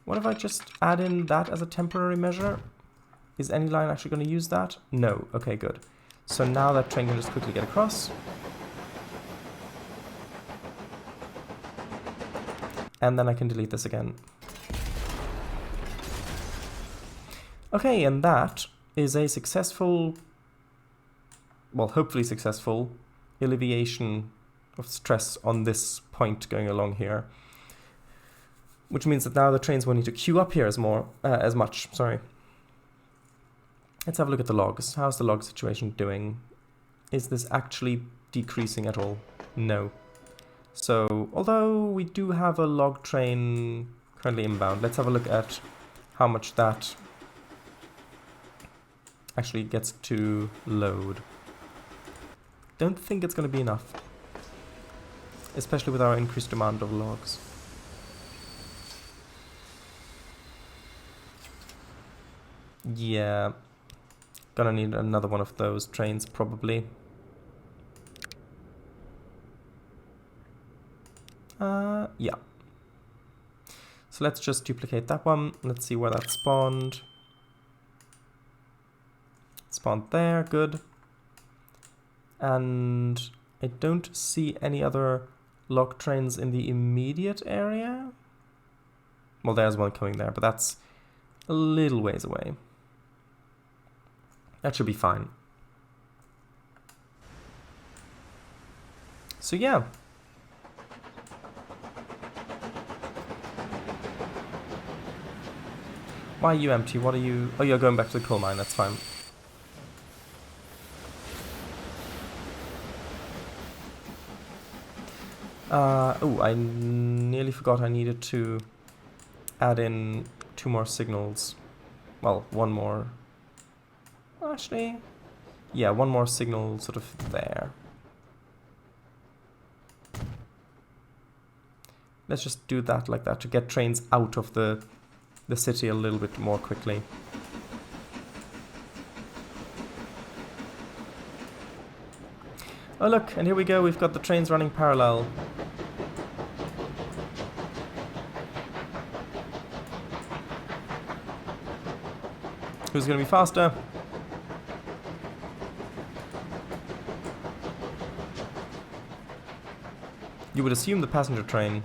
What if I just add in that as a temporary measure? Is any line actually going to use that? No. Okay, good. So now that train can just quickly get across. And then I can delete this again. Okay, and that is a successful, well, hopefully successful, alleviation of stress on this point going along here. Which means that now the trains won't need to queue up here as much. Sorry. Let's have a look at the logs. How's the log situation doing? Is this actually decreasing at all? No. So, although we do have a log train currently inbound, let's have a look at how much that actually gets to load. Don't think it's going to be enough, especially with our increased demand of logs. Yeah, gonna need another one of those trains probably. Yeah. So let's just duplicate that one. Let's see where that spawned. Spawned there, good. And I don't see any other log trains in the immediate area. Well, there's one coming there, but that's a little ways away. That should be fine. So yeah. Why are you empty? What are you... Oh, you're going back to the coal mine, that's fine. Oh, I nearly forgot I needed to add in 2 more signals. Well, 1 more. Actually, yeah, 1 more signal sort of there. Let's just do that like that to get trains out of the city a little bit more quickly. Oh look, and here we go, we've got the trains running parallel. Who's going to be faster? You would assume the passenger train.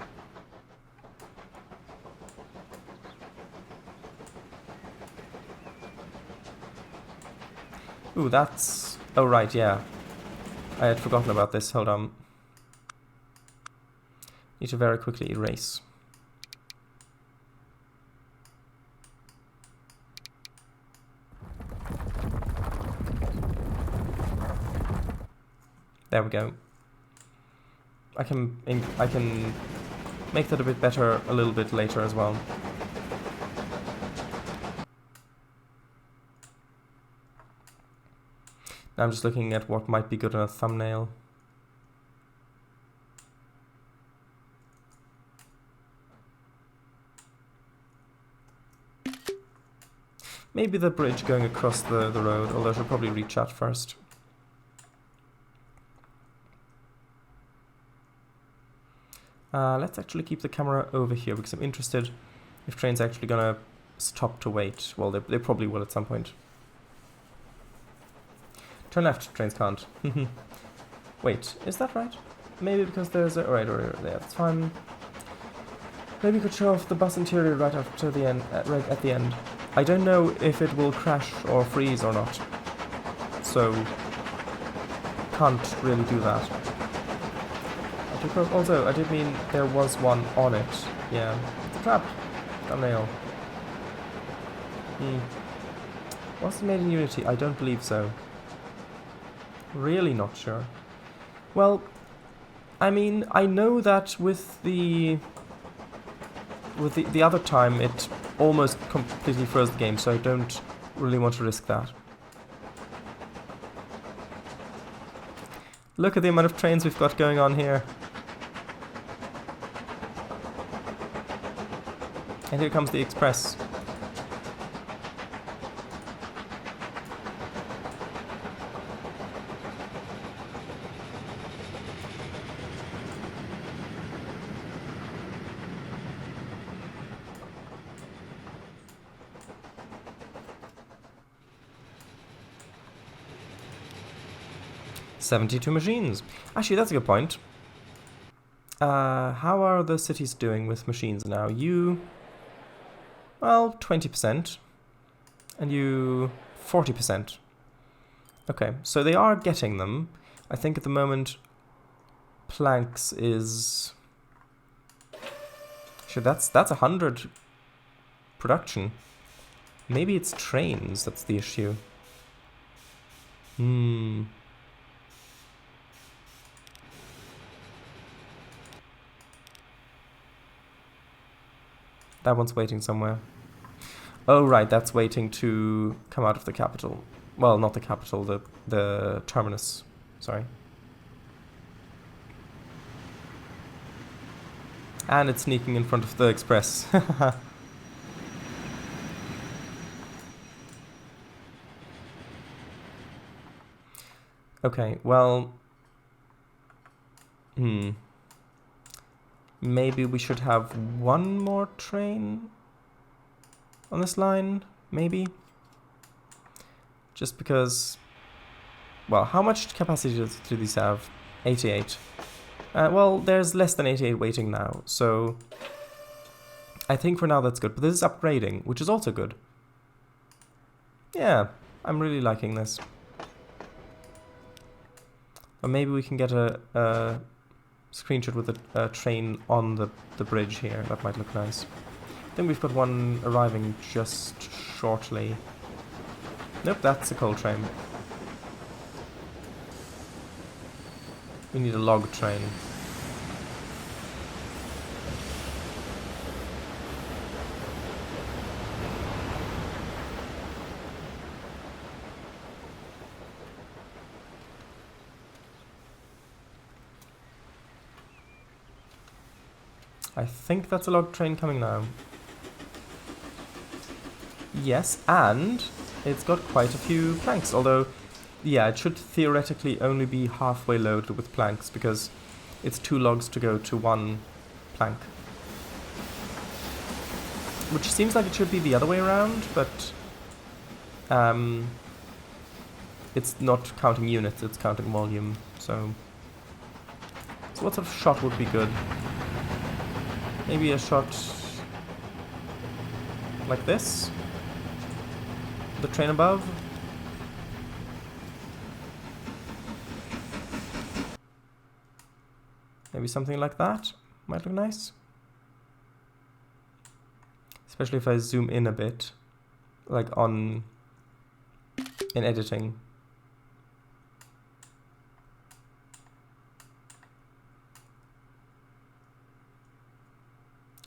Ooh, that's... Oh right, yeah. I had forgotten about this, hold on. Need to very quickly erase. There we go. I can make that a bit better a little bit later as well. Now I'm just looking at what might be good on a thumbnail. Maybe the bridge going across the road, although I should probably reach that first. Let's actually keep the camera over here because I'm interested if trains are actually gonna stop to wait. Well, they probably will at some point. Turn left, trains can't. Wait, is that right? Maybe because there's a... Right, there, that's fine. Maybe you could show off the bus interior right after the end, right at the end. I don't know if it will crash or freeze or not. So, can't really do that. Also, I did mean there was one on it. Yeah. It's a trap. Thumbnail. Was it made in Unity? I don't believe so. Really not sure. Well, I mean, I know that with the other time it almost completely froze the game, so I don't really want to risk that. Look at the amount of trains we've got going on here. And here comes the express. "72 machines." Actually, that's a good point. How are the cities doing with machines now? You... Well, 20%. And you... 40%. Okay, so they are getting them. I think at the moment... Planks is... Sure, that's 100 production. Maybe it's trains that's the issue. That one's waiting somewhere. Oh, right, that's waiting to come out of the capital. Well, not the capital, the terminus. Sorry. And it's sneaking in front of the express. Okay, well... Maybe we should have one more train on this line, maybe? Just because... Well, how much capacity do these have? 88. Well, there's less than 88 waiting now, so... I think for now that's good, but this is upgrading, which is also good. Yeah, I'm really liking this. Or maybe we can get a screenshot with a train on the bridge here. That might look nice. I think we've got one arriving just shortly. Nope, that's a coal train. We need a log train. I think that's a log train coming now. Yes, and it's got quite a few planks, although, yeah, it should theoretically only be halfway loaded with planks, because it's 2 logs to go to 1 plank. Which seems like it should be the other way around, but it's not counting units, it's counting volume, so what sort of shot would be good? Maybe a shot like this? The train above? Maybe something like that might look nice. Especially if I zoom in a bit, like in editing.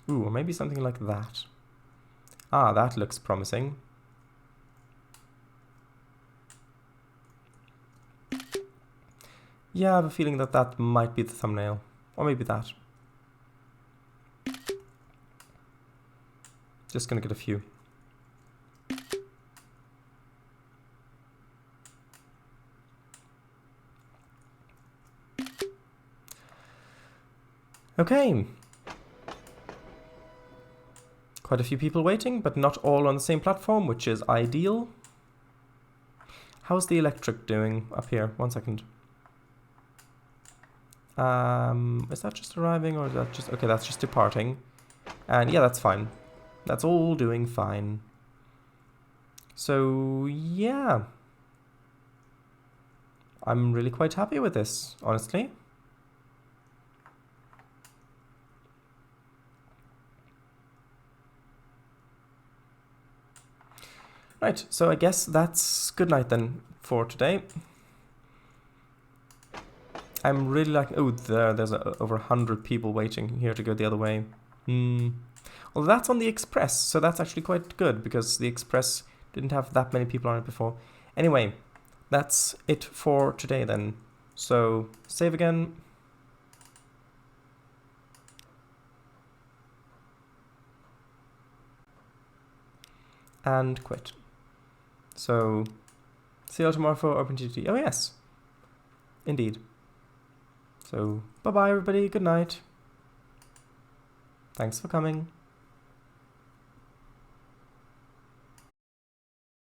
Ooh, or maybe something like that. Ah, that looks promising. Yeah, I have a feeling that that might be the thumbnail. Or maybe that. Just gonna get a few. Okay. Quite a few people waiting, but not all on the same platform, which is ideal. How's the electric doing up here? 1 second. Is that just arriving or is that just... Okay, that's just departing. And yeah, that's fine. That's all doing fine. So, yeah. I'm really quite happy with this, honestly. Right, so I guess that's good night then for today. I'm really liking... Oh, there's over 100 people waiting here to go the other way. Well, that's on the Express, so that's actually quite good, because the Express didn't have that many people on it before. Anyway, that's it for today then. So, save again. And quit. So, see you all tomorrow for OpenGT. Oh yes, indeed. So, bye-bye everybody, good night. Thanks for coming.